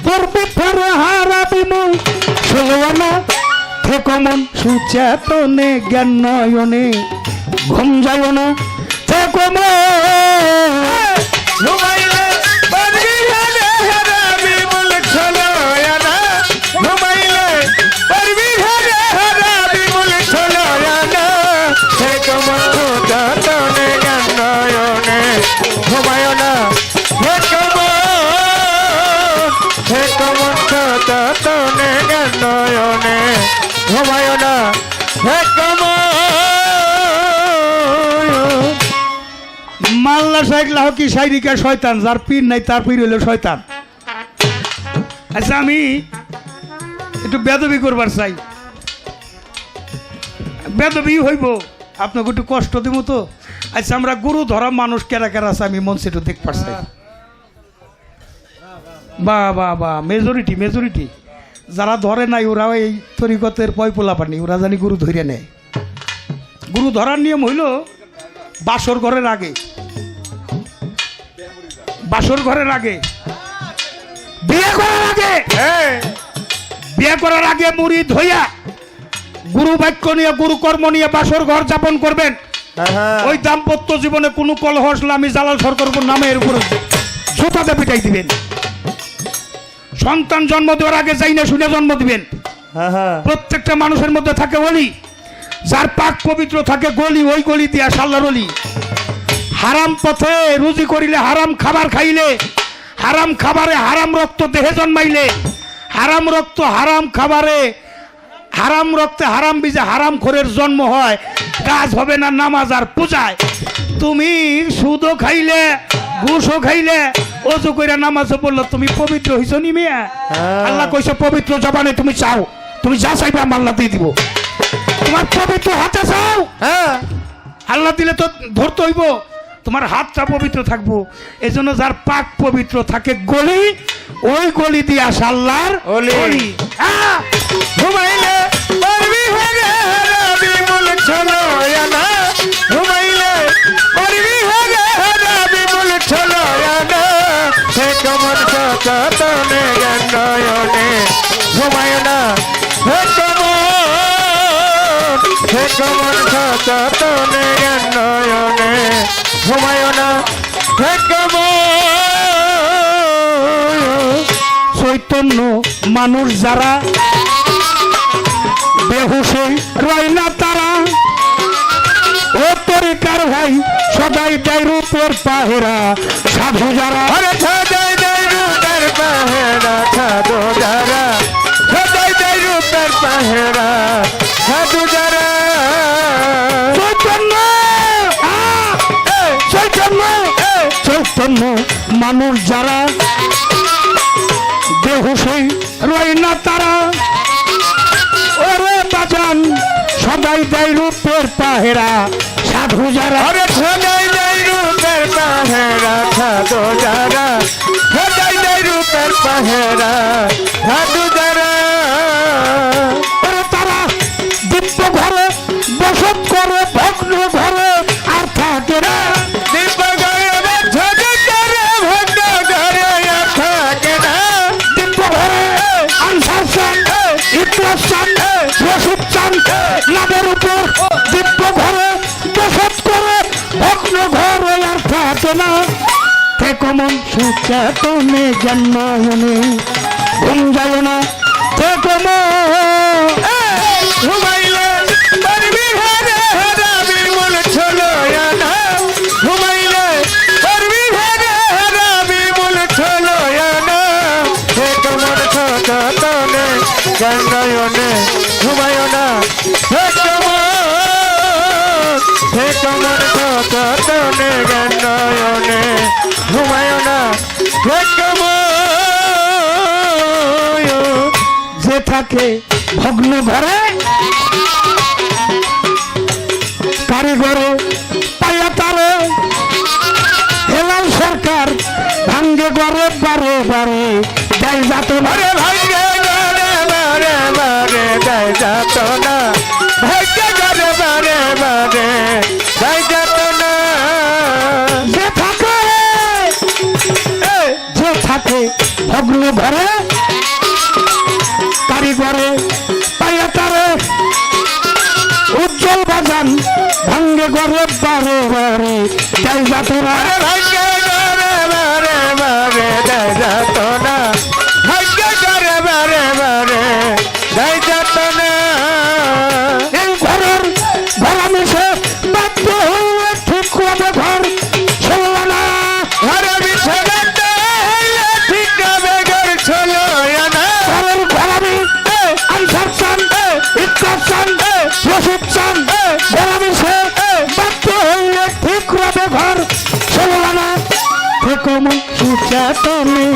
পড়বি ফেরে হারাবি মূল সলনা। থেকো মন সুচেতনে জ্ঞান নয়নে, ঘুম যায় না থেকো মন। ঘুমাইলে পারবি হারাবি বলে চলো না। ঘুমাইলে পারবি হারাবি বলে চলো না। সে কমন সুচেতনে জ্ঞান নয়নে, ঘুমায় না হে কমন সুচেতনে জ্ঞান নয়নে, ঘুমায় না হে কমন। মাল্লা শাইখ লাহ কি শাইরিকা শয়তান, যার পীর নাই তার পীর হইল শয়তান। আচ্ছা আমি একটু বেদবি করবার চাই, বেদবি হইব, আপনাকে একটু কষ্ট দিব তো। আচ্ছা আমরা গুরু ধরা মানুষ কেরা কেরা আছে আমি মন সেটু দেখ পারছি। বা বা বা মেজরিটি মেজরিটি যারা ধরে নাই ওরাও এই তরিকতের পয়পোলা পানি, ওরা জানি গুরু ধরে নেয়। গুরু ধরার নিয়ম হইল বাসর ঘরের আগে, বাসর ঘরের আগে, বিয়ে করার আগে, বিয়ে করার আগে মুরিদ হইয়া গুরু বাক্য নিয়ে গুরু কর্ম নিয়ে বাসর ঘর যাপন করবেন। ওই দাম্পত্য জীবনে কোনো কলহ আসলে আমি জালাল সরকার নামের উপর জুতাতে পিটাই দিবেন। সন্তান জন্ম দেওয়ার আগে যাই না শুনে জন্ম দিবেন। প্রত্যেকটা মানুষের মধ্যে থাকে অলি, যার পাক পবিত্র থাকে গলি, ওই গলি দিয়া সাল্লার অলি। হারাম পথে রুজি করিলে, হারাম খাবার খাইলে, হারাম খাবারে হারাম রক্ত দেহে জন্মাইলে, হারাম রক্ত হারাম খাবারে, হারাম রক্তে হারাম বীজে হারাম খোরের জন্ম হয়। কাজ হবে না নামাজ আর পূজায়। তুমি সুদও খাইলে, ঘুষও খাইলে, অজু কইরা নামাজও পড়লো, তুমি পবিত্র হইছো নি মিয়া? আল্লাহ কইছে পবিত্র জবানে তুমি চাও, তুমি যা চাইবে আমি আল্লাহ দিয়ে দিব। তোমার পবিত্র হাতে চাও, আল্লাহ দিলে তো ধরতে হইব। তোমার হাতটা পবিত্র থাকবো। এই জন্য যার পাক পবিত্র থাকে গলি, ওই গলি দিয়ে আসা আল্লাহর অলি। ঘুমাইলে পারবি হারাবি বলে চলো না। ঘুমাইলে পারবি হারাবি বলে চলো না। সে কমন সচেতনে জ্ঞান নয়নে, ঘুমায় না হে কমন সচেতনে জ্ঞান নয়নে, ঘুমায় না হে কমন। চৈতন্য মানুষ যারা বেহুশে রয় না তারা, ও তরিকার ভাই সদাই দেয় রূপের পাহেরা। সাধু যারা আরে সদাই দেয় রূপের পাহেরা, সাধু যারা সদাই দেয় রূপের পাহেরা, সাধু যারা। চৈতন্য চৈতন্য চৈতন্য মানুষ যারা বেহুশে রয় না তারা, ওরে বাজান সদাই দেয় রূপের পাহেরা। সাধু যারা আরে সদাই দেয় রূপের সাধু যারা সাজাই দেয় রূপের পাহেরা সাধু যারা তারা দিব্য ঘরে বসত করে ভগ্ন ঘরে আর থাকে না। দিব্য ঘরে বসত করে ভগ্ন ঘরে আর থাকে না। দিব্য ঘরে আনসার চান ইতিহাস চান রসুদ চান লাভের উপর দিব্য ঘরে বসত করে ভগ্ন ঘরে আর থাকে না। তে কমন সুচেতনে জন্মনে ঘুম যায় না। তে কমন ঘুমাইলে পারবি হারে হারাবি মন ছলো না। ঘুমাইলে পারবি হারে হারাবি মন ছলো না। হে কমন ছতনে গঙ্গায়নে ঘুমায় না। হে কমন ছতনে গঙ্গায়নে ঘুমায় না। হে কমন যে থাকে ভগ্ন ঘরে কারিগরে পাইয়া তারে হেলাল সরকার ভাঙ্গে ঘরে বারে বারে দেয় যাত না। আরে ভাইরে বারে বারে বারে দেয় যাত না। ভাইকে বারে বারে বারে দেয় যাত না। যে থাকে ভগ্ন ঘরে কারিগরে পাইয়া তারে উজ্জ্বল বাজান ভাঙ্গে ঘরে বারে বারে দেয় যাত না। আরে ভাইকে বারে বারে বারে দেয় যাত না। ভাইকে বারে বারে বারে দেয় যাত না। এই ঘরের ভরা মিশে বাধ্য হয়ে ঠিক হবে ঘর চলল না। ঘরে বিছানাতে হইলে ঠিক হবে ঘর ছলো না। ঘরের ঘরামি আনসার চান ইতিহাস চান রসুদ চান ভরা মিশে বাধ্য হয়ে ঠিক হবে ঘর চলল না। থেকে মন সুচেতনে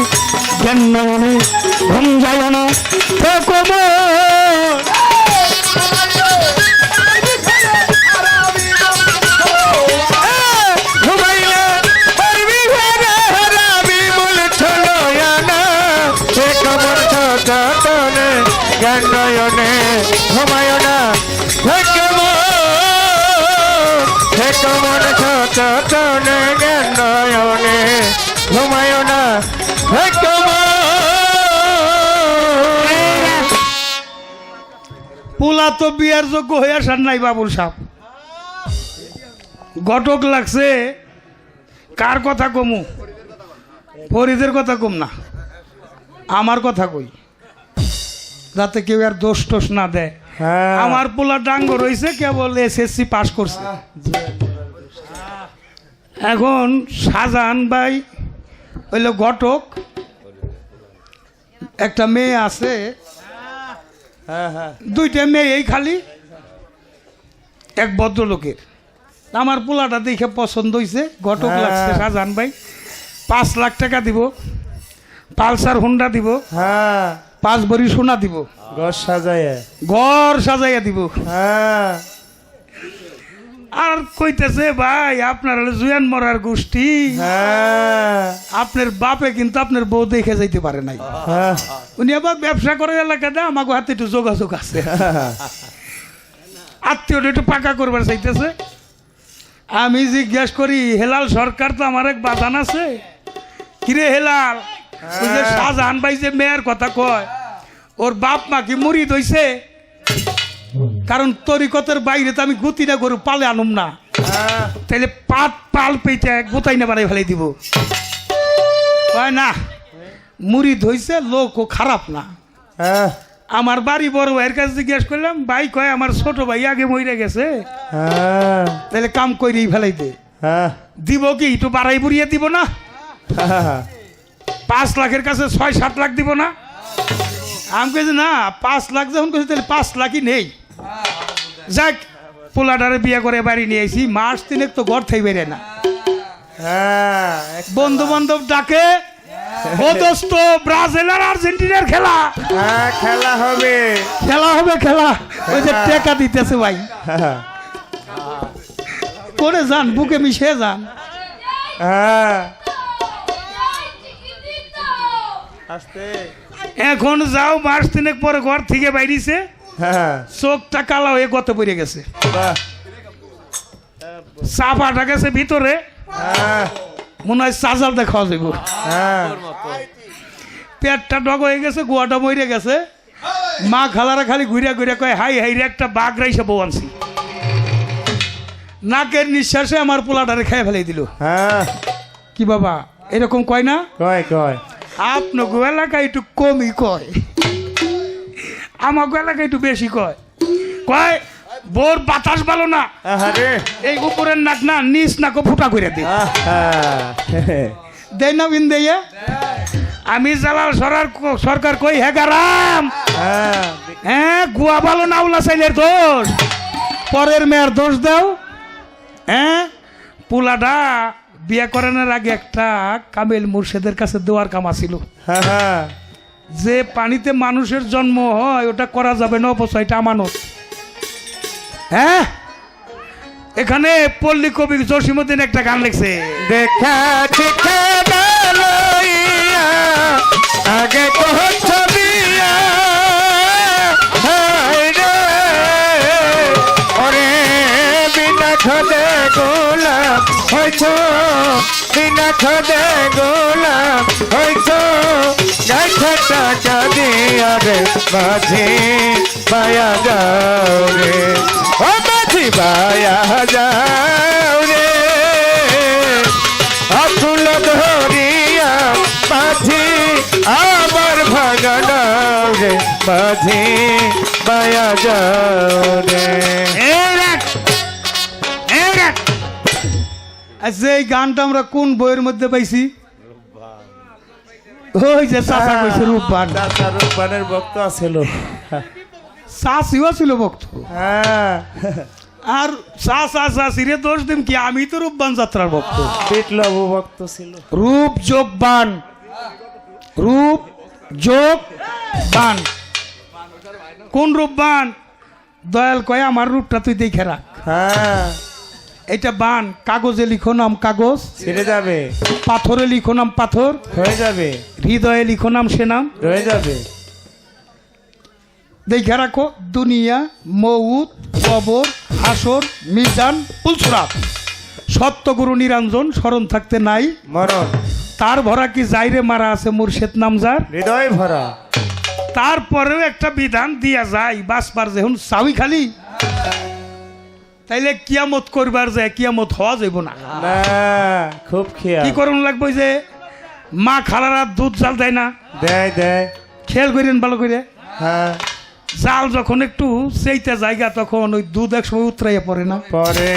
জন্মনে ঘুম যায় না। থেকে ঘুমাইলে পারবি হারে হারাবি মূল ছলো না। সে কমর ছতনে জ্ঞানয়নে ঘুমায় না। সে কমর ছতনে জ্ঞানয়নে ঘুমায় না। সে পোলা তো বিয়ার যোগ্য হয়ে আসার নাই বাবুল সাহেব। ঘটক লাগছে কার কথা কমু? ফরিদের কথা কম না, আমার কথা কই, যাতে কেউ আর দোষ টোষ না দেয়। আমার পোলা ডাঙ্গ রয়েছে, কেবল SSC পাস করছে। এখন শাহজাহান ভাই হইল ঘটক, একটা মেয়ে আছে, দুইটা মেয়ে এই খালি এক ভদ্রলোকের। আমার পোলাটা দেখে পছন্দ হয়েছে, ঘটক লাগছে শাহজাহান ভাই। 5 লাখ টাকা দিব, পালসার হুন্ডা দিব, 5 ভরি সোনা দিব, ঘর সাজায় ঘর সাজাইয়া দিব। আর কইতেছে ভাই আপনার হলো জুয়ান মরার গোষ্ঠী, আপনার বাপে কিন্তু আপনার বউ দেখে যাইতে পারে নাই। উনি আবার ব্যবসা করে এলাকাতে, আমাকে হাতে একটু যোগাযোগ আছে, আত্মীয়টা একটু পাকা করবার চাইতেছে। আমি জিজ্ঞেস করি, হেলাল সরকার তো আমার এক বাজান আছে, কিরে হেলাল, ওই যে শাহজাহান ভাই যে মেয়ের কথা কয়, ওর বাপ মা কি মুরিদ হইছে? কারণ তরিকতের বাইরে তো আমি গতি না গরু পালে আনুম না, তাইলে পাল পেইতে গোতাই না বানাই ফেলাই দিব। কয় না, মুরিদ হইছে, লোক ও খারাপ না। আমার বাড়ি বড় ভাইয়ের কাছে জিজ্ঞেস করলাম, ভাই কয় আমার ছোট ভাই আগে মরে গেছে, তাহলে কাম করেই ফেলাইতে দিব কি, একটু বাড়াই বুড়িয়ে দিব না? 5 লাখের কাছে 6-7 লাখ দিব না? আমি কেছি না, 5 লাখ যখন কেছি তাহলে 5 লাখই নেই। যাক, পোলাডারে বিয়ে করে বাড়ি নিয়ে আইছি, মাস 3 তো ঘর থেকে বেরে না। বন্ধু বান্ধব ডাকে, ও দোস্ত ব্রাজিল আর আর্জেন্টিনার খেলা, খেলা হবে, খেলা হবে, খেলা ওই যে টাকা দিতেছে ভাই, করে যান, বুকে মিশে যান। আস্তে এখন যাও মাস তিনেক পরে ঘর থেকে বাইরিছে হ্যাঁ চোখটা কালা হয়ে গত পড়ে গেছে বাহ চাপাটা গেছে ভিতরে হ্যাঁ মনে হয় চাজাল দেখাওয়া যাইব হ্যাঁ পেটটা ডগ হয়ে গেছে গোয়াটা মরে গেছে মা খালারা খালি ঘুরিয়া ঘুরিয়া কয় হাই হাই রে একটা বাঘ রাইসে বউ আনছি নাকের নিঃশ্বাসে আমার পোলাটারে খেয়ে ফেলে দিল হ্যাঁ কি বাবা এরকম কয় না কয় কয় আপনার এলাকায় একটু কমই কয় আমার এলাকায় একটু বেশি কয় কয় বোর বাতাস ভালো না আরে এই উপরের নাক না নিচ নাকও ফুটা করে দে দেয় না বিন দেয় আমি জালাল সরকার কই হে গারাম হ্যাঁ গুয়া ভালো না উলা চাইলের দোষ পরের মেয়ের দোষ দাও হ্যাঁ পুলাডা বিয়ে করানোর আগে একটা কামেল মুর্শেদের কাছে দেওয়ার কাম আছিল যে পানিতে মানুষের জন্ম হয় ওটা করা যাবে না অবশ্য এটা আমানত হ্যাঁ এখানে পল্লী কবি জসীমউদ্দিন একটা গান লিখছে দেখা আগে ছবিয়া ওরে বিনা খদে গোলাপ হইছ বিনা খদে গোলাপ হইছ গাইছা টাকা দিয়া রে মাঝি পায়া যাও রে ও মাঝি পায়া যাও রে আকুল ধরিয়া মাঝি আমার ভাগনাও রে মাঝি পায়া যাও রে আচ্ছা এই গানটা আমরা কোন বইয়ের মধ্যে পাইছি ওই যে চাচা কইছে রূপবান রূপবানের ভক্ত আছিল চাচিও ছিল ভক্ত হ্যাঁ আর চাচিরে দোষ দিম কি আমি তো রূপবান যাত্রার ভক্ত বিপ্লব ভক্ত ছিল রূপ যোগ বান রূপ যোগ বান কোন রূপবান দয়াল কয় আমার রূপটা তুই দেখে রাখ হ্যাঁ এটা বান কাগজে লিখো নাম কাগজ ছেড়ে যাবে পাথরে লিখো নাম পাথর হয়ে যাবে হৃদয়ে লিখো নাম সে নাম রয়ে যাবে দেখে রাখো দুনিয়া মৌত কবর হাসর মিজান পুলসুরাত সত্যগুরু নিরঞ্জন স্মরণ থাকতে নাই মরণ তার ভরা কি যাইরে মারা আছে মুর্শেদ নামজার হৃদয় ভরা তারপরেও একটা বিধান দিয়া যায় বাসবার যখন চাউই খালি তাইলে কিয়ামত করবার যায় কিয়ামত হওয়া যাইব না না খুব খেয়া কি করুন লাগবে যে মা খালারা দুধ জাল দেয় না দেয় দেয় খেয়াল করেন ভালো করে হ্যাঁ জাল যখন একটু সেইটা জায়গা তখন ওই দুধ এক সময় উতরাইয়া পড়ে না পরে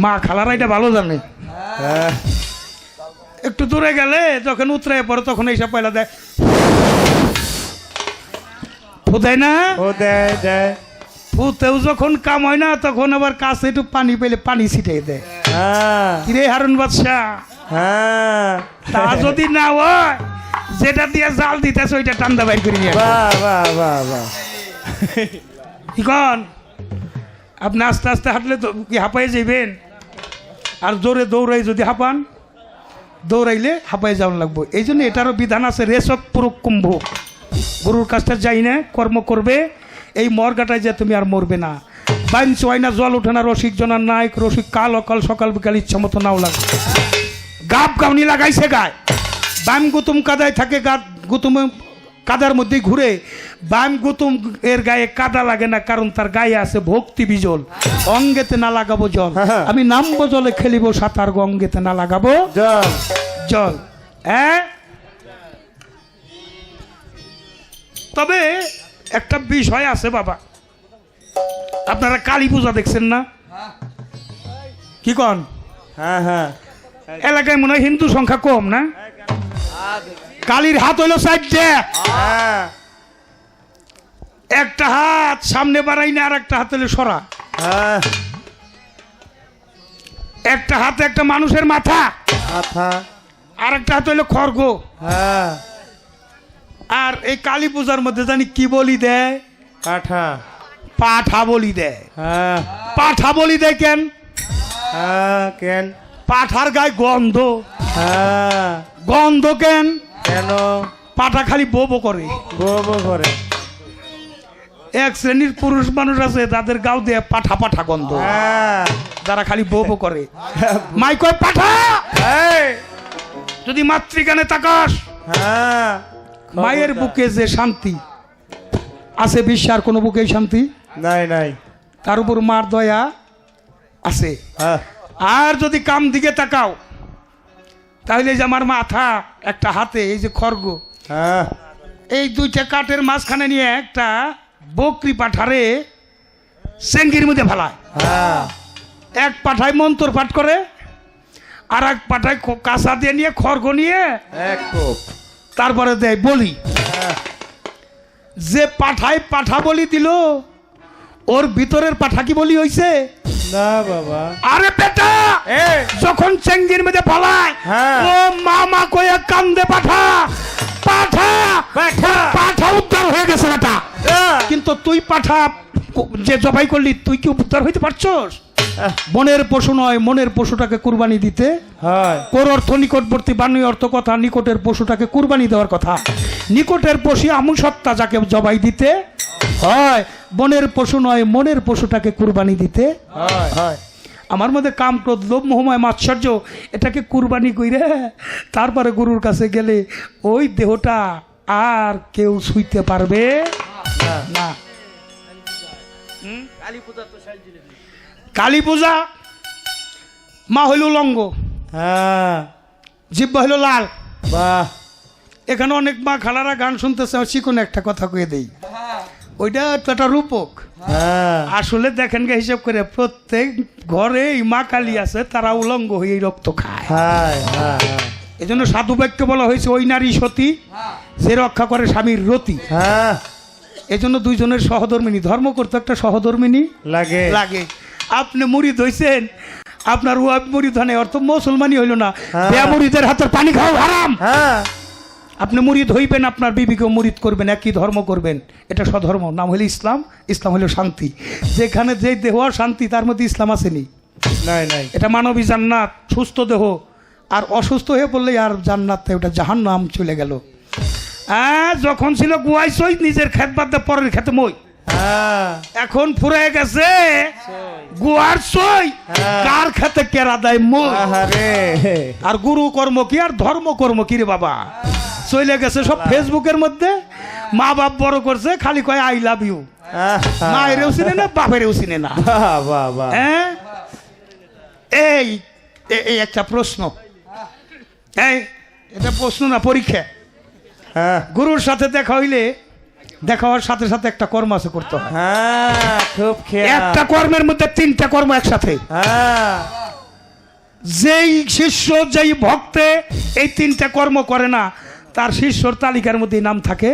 মা খালারা এটা ভালো জানে হ্যাঁ একটু দূরে গেলে যখন উতরাইয়া পড়ে তখন এইসব পয়লা দেয় ফু দেয় না ও দেয় দেয় ফুতেও যখন কাম হয় না তখন আবার কাছে একটু পানি পেলে পানি ছিটাই দেয় হ্যাঁ কিরে হারুন বাদশাহ হ্যাঁ তা যদি না হয় যেটা দিয়ে জাল দিতেছে ওইটা টান্দা বাইর করে নিয়ে আসে। বাহ বাহ বাহ বাহ ইকন আপনি আস্তে আস্তে হাঁটলে তো কি হাঁপাই যাইবেন আর জোরে দৌড়াই যদি হাঁপান দৌড়াইলে হাঁপাই যাওয়ান লাগবো এই জন্য এটারও বিধান আছে রেশক পুরো কুম্ভ গরুর কাজটা যাই না কর্ম করবে এই মরগাটায় যে তুমি আর মরবে না বাইন চয় না জল ওঠে না রসিক জনার নায়ক রসিক কাল অকাল সকাল বিকাল ইচ্ছা মতো নাও লাগে গাব গাউনি লাগাইছে গায় বাম গুতুম কাদায় থাকে গুতুম কাদার মধ্যেই ঘুরে বাম গুতুম এর গায়ে কাদা লাগে না কারণ তার গায়ে আছে ভক্তি বিজল অঙ্গেতে না লাগাবো জল আমি নামবো জলে খেলিব সাঁতার গো অঙ্গেতে না লাগাবো জল জল হ্যাঁ তবে একটা বিষয় আছে বাবা আপনারা কালী পূজা দেখছেন না কি কন হ্যাঁ হ্যাঁ এলাকায় মনে হয় হিন্দু সংখ্যা কম না কালীর হাত হইলো চারটে হ্যাঁ একটা হাত সামনে বাড়াই না আর একটা হাত হইলো সরা হ্যাঁ একটা হাতে একটা মানুষের মাথা মাথা আর একটা হাত হইলো খড়গ হ্যাঁ আর এই কালী পূজার মধ্যে জানি কি বলি দেয় কাঠা পাঠা বলি দেয় হ্যাঁ পাঠা বলি দেয় কেন হ্যাঁ কেন পাঠার গায়ে গন্ধ হ্যাঁ গন্ধ কেন কেন পাঠা খালি বো বো করে। বো করে? এক শ্রেণীর পুরুষ মানুষ আছে তাদের গাও দিয়ে পাঠা পাঠা গন্ধ, হ্যাঁ যারা খালি বো বো করে। মাই কয় পাঠা, এই, যদি মাতৃগানে তাকাস হ্যাঁ মায়ের বুকে যে শান্তি আছে, বিশ্বের কোনো বুকেই শান্তি নাই নাই। তার উপর মার দয়া আছে। হ্যাঁ আর যদি কাম দিকে তাকাও তাহলে যে আমার মাথা একটা হাতে এই যে খড়গ, হ্যাঁ এই দুইটা কাঠের মাঝখানে নিয়ে একটা বকরি পাঠারে সেঙ্গির মধ্যে ফেলায়। হ্যাঁ এক পাঠায় মন্তর পাঠ করে, আর এক পাঠায় কাঁচা দিয়ে নিয়ে খড়গ নিয়ে এক কোপ। তারপরে দেয় বলি। যে পাঠায় পাঠা বলি দিল, ওর ভিতরের পাঠা কি বলি হইছে? না বাবা। আরে বেটা, এই, যখন চেঙ্গির মধ্যে ফলায় হ্যাঁ। ও মামা কয়ে কান্দে পাঠা পাঠা পাঠা। পাঠা উদ্ধার হয়ে গেছে বেটা। আহ, কিন্তু তুই পাঠা যে জবাই করলি, তুই কি উদ্ধার হইতে পারছস? বনের পশু নয়, মনের পশুটাকে কুরবানি দিতে হয়। কোর অর্থ নিকটবর্তী, বাণী অর্থ কথা, নিকটের পশুটাকে কুরবানি দেওয়ার কথা। নিকটের পশু আমুসত্তা, যাকে জবাই দিতে হয়। বনের পশু নয়, মনের পশুটাকে কুরবানি দিতে হয়। হয়। আমার মধ্যে কাম, ক্রোধ, লোভ, মোহময়, মাৎসর্য, এটাকে কুরবানি কইরে তারপরে গুরুর কাছে গেলে ওই দেহটা আর কেউ ছুঁইতে পারবে না। কালী পূজা মা হইল লঙ্গ, হ্যাঁ জিব্বা হইল লাল। বাহ। এখানে অনেক মা খালারা গান শুনতেছে, চিকন একটা কথা কয়ে দেই, ওইটা তো একটা রূপক। হ্যাঁ আসলে দেখেন গে হিসাব করে প্রত্যেক ঘরে এই মা কালী আছে, তারা উলঙ্গ হয়ে এই রক্ত খায়। হ্যাঁ হ্যাঁ এই জন্য সাধু বাক্য বলা হয়েছে, ওই নারী সতী যে রক্ষা করে স্বামীর রতি। হ্যাঁ এই জন্য দুইজনের সহধর্মিনী, ধর্ম করতে একটা সহধর্মিনী লাগে লাগে। আপনি মুরিদ হইছেন, আপনার ওয়াব মুরিদ হয় নাই, অর্থ মুসলমানই হইল না। হ্যাঁ। বেমুরিদের হাতের পানি খাও হারাম। হ্যাঁ আপনি মুরিদ হইবেন, আপনার বিবিকেও মুরিদ করবেন, একই ধর্ম করবেন, এটা স্বধর্ম, নাম হলো ইসলাম। ইসলাম হলো শান্তি। যেখানে যে দেহ আর শান্তি, তার মধ্যে ইসলাম আসেনি। নাই নাই। এটা মানবী জান্নাত, সুস্থ দেহ। আর অসুস্থ হয়ে পড়লে আর জান্নাত, ওটা জাহান্নাম চলে গেল। যখন ছিল গুয়াই সই, নিজের খেত বাদ দিয়ে পরের খেতে মই। হ্যাঁ এখন ফুরে গেছে গুয়ার সই, হ্যাঁ। কার খেতে কেরা দেয় মই। আহারে। আর গুরু কর্ম কি আর ধর্ম কর্ম কি রে বাবা? চলে গেছে সব ফেসবুকের মধ্যে। মা বাপ বড় করছে, খালি কয় আই লাভ ইউ। মায়েরও চিনে না, বাপেরও চিনে না। বাহ বাহ বাহ। হ্যাঁ, এই এই একটা প্রশ্ন, এই এটা প্রশ্ন না, পরীক্ষা। হ্যাঁ গুরুর সাথে দেখা হইলে, দেখা হওয়ার সাথে সাথে একটা কর্ম আছে করতে হয়। হ্যাঁ খুব খেয়াল। একটা কর্মের মধ্যে তিনটা কর্ম একসাথে। হ্যাঁ যেই শিষ্য, যেই ভক্তে এই তিনটা কর্ম করে না, তার শিষ্যর তালিকার মধ্যে নাম থাকে।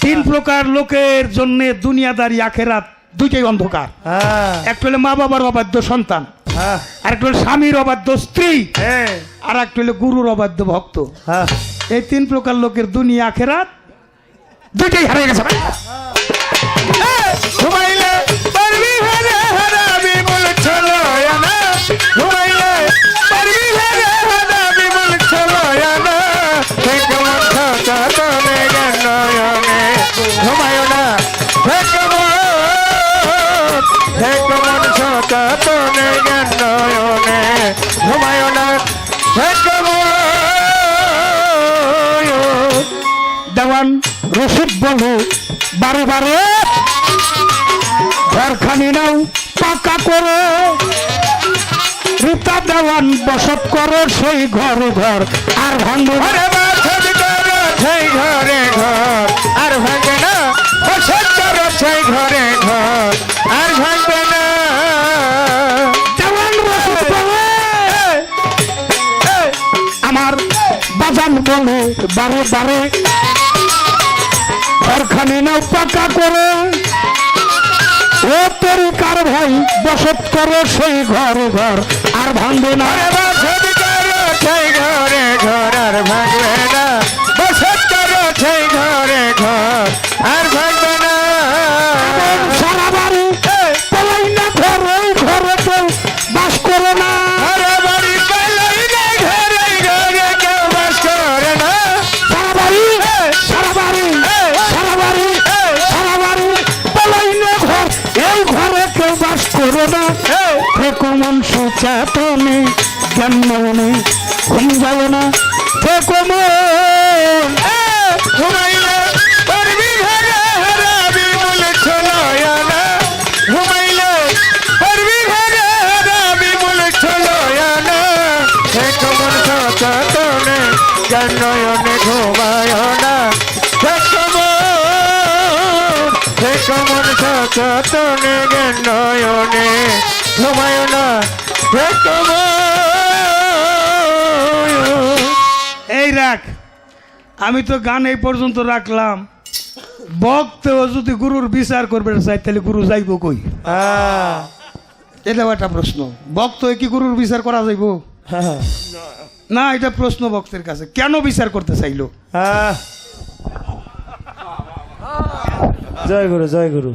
তিন প্রকার লোকের জন্য দুনিয়াদারি আখেরাত দুইটাই অন্ধকার। হ্যাঁ একটা হলো মা বাবার অবাধ্য সন্তান, হ্যাঁ আর একটা হলো স্বামীর অবাধ্য স্ত্রী, হ্যাঁ আর একটা হলো গুরুর অবাধ্য ভক্ত। হ্যাঁ। এই তিন প্রকার লোকের দুনিয়া আখেরাত দুইটাই হারিয়ে গেছে। ঘুমাইলে পারবি হেরে হারাবি বলছিল না। ঘুমাইলে পারবি হেরে হারাবি বলছিল না। ঠিক মাথা কাতনে গনয়নে ঘুমায়ো না। ঠিক মন কাতনে গনয়নে ঘুমায়ো না। দেওয়ান রশিদ বলো বারে বারে, ঘরখানি নাও পাকা করে, রূপা দেওয়ান বসত করো সেই ঘর ঘর, আর ভাঙবে না। ঘরে বাসত করো সেই ঘরে ঘর, আর ভাঙবে না। বসত করো সেই ঘরে ঘর, আর ভাঙবে না। দেওয়ান রশিদ বলে, আমার বাজান বলে বারে বারে, ঘরখানি নাও পাকা করে, ও তরিকার ভাই বসত করো সেই ঘর ঘর, আর ভাঙবে না। ঘরে বাসত করো সেই ঘরে ঘর, আর ভাঙবে না। বসত করো সেই ঘরে ঘর, আর ভাঙবে না। সারা বাড়ি পলাই না ঘর, ওই ঘরে কেউ বাস করে না। ঘরে বাড়ি পালাই না, ঘরে ঘরে কেউ বাস করে না। মন সচেতনে জ্ঞান মনে ঘুম যায় না থেকো মন ঘুমাইলে পারবি ঘরে হারাবি মূল ছলয়ানা ঘুমাইলে পারবি ঘরে হারাবি মূল ছলয়ানা থেকো মন সচেতনে জ্ঞান নয়নে ঘুমায় না থেকো মন সচেতনে জ্ঞান নয়নে ঘুমায় না থেকো এই রাখ, আমি তো গান এই পর্যন্ত রাখলাম। বক্তেও যদি গুরুর বিচার করবে চাই তাহলে গুরু যাইব কই? এটাও একটা প্রশ্ন। বক্ত কি গুরুর বিচার করা যাইব? না, এটা প্রশ্ন বক্তের কাছে। কেন বিচার করতে চাইলো? জয় গুরু জয় গুরু।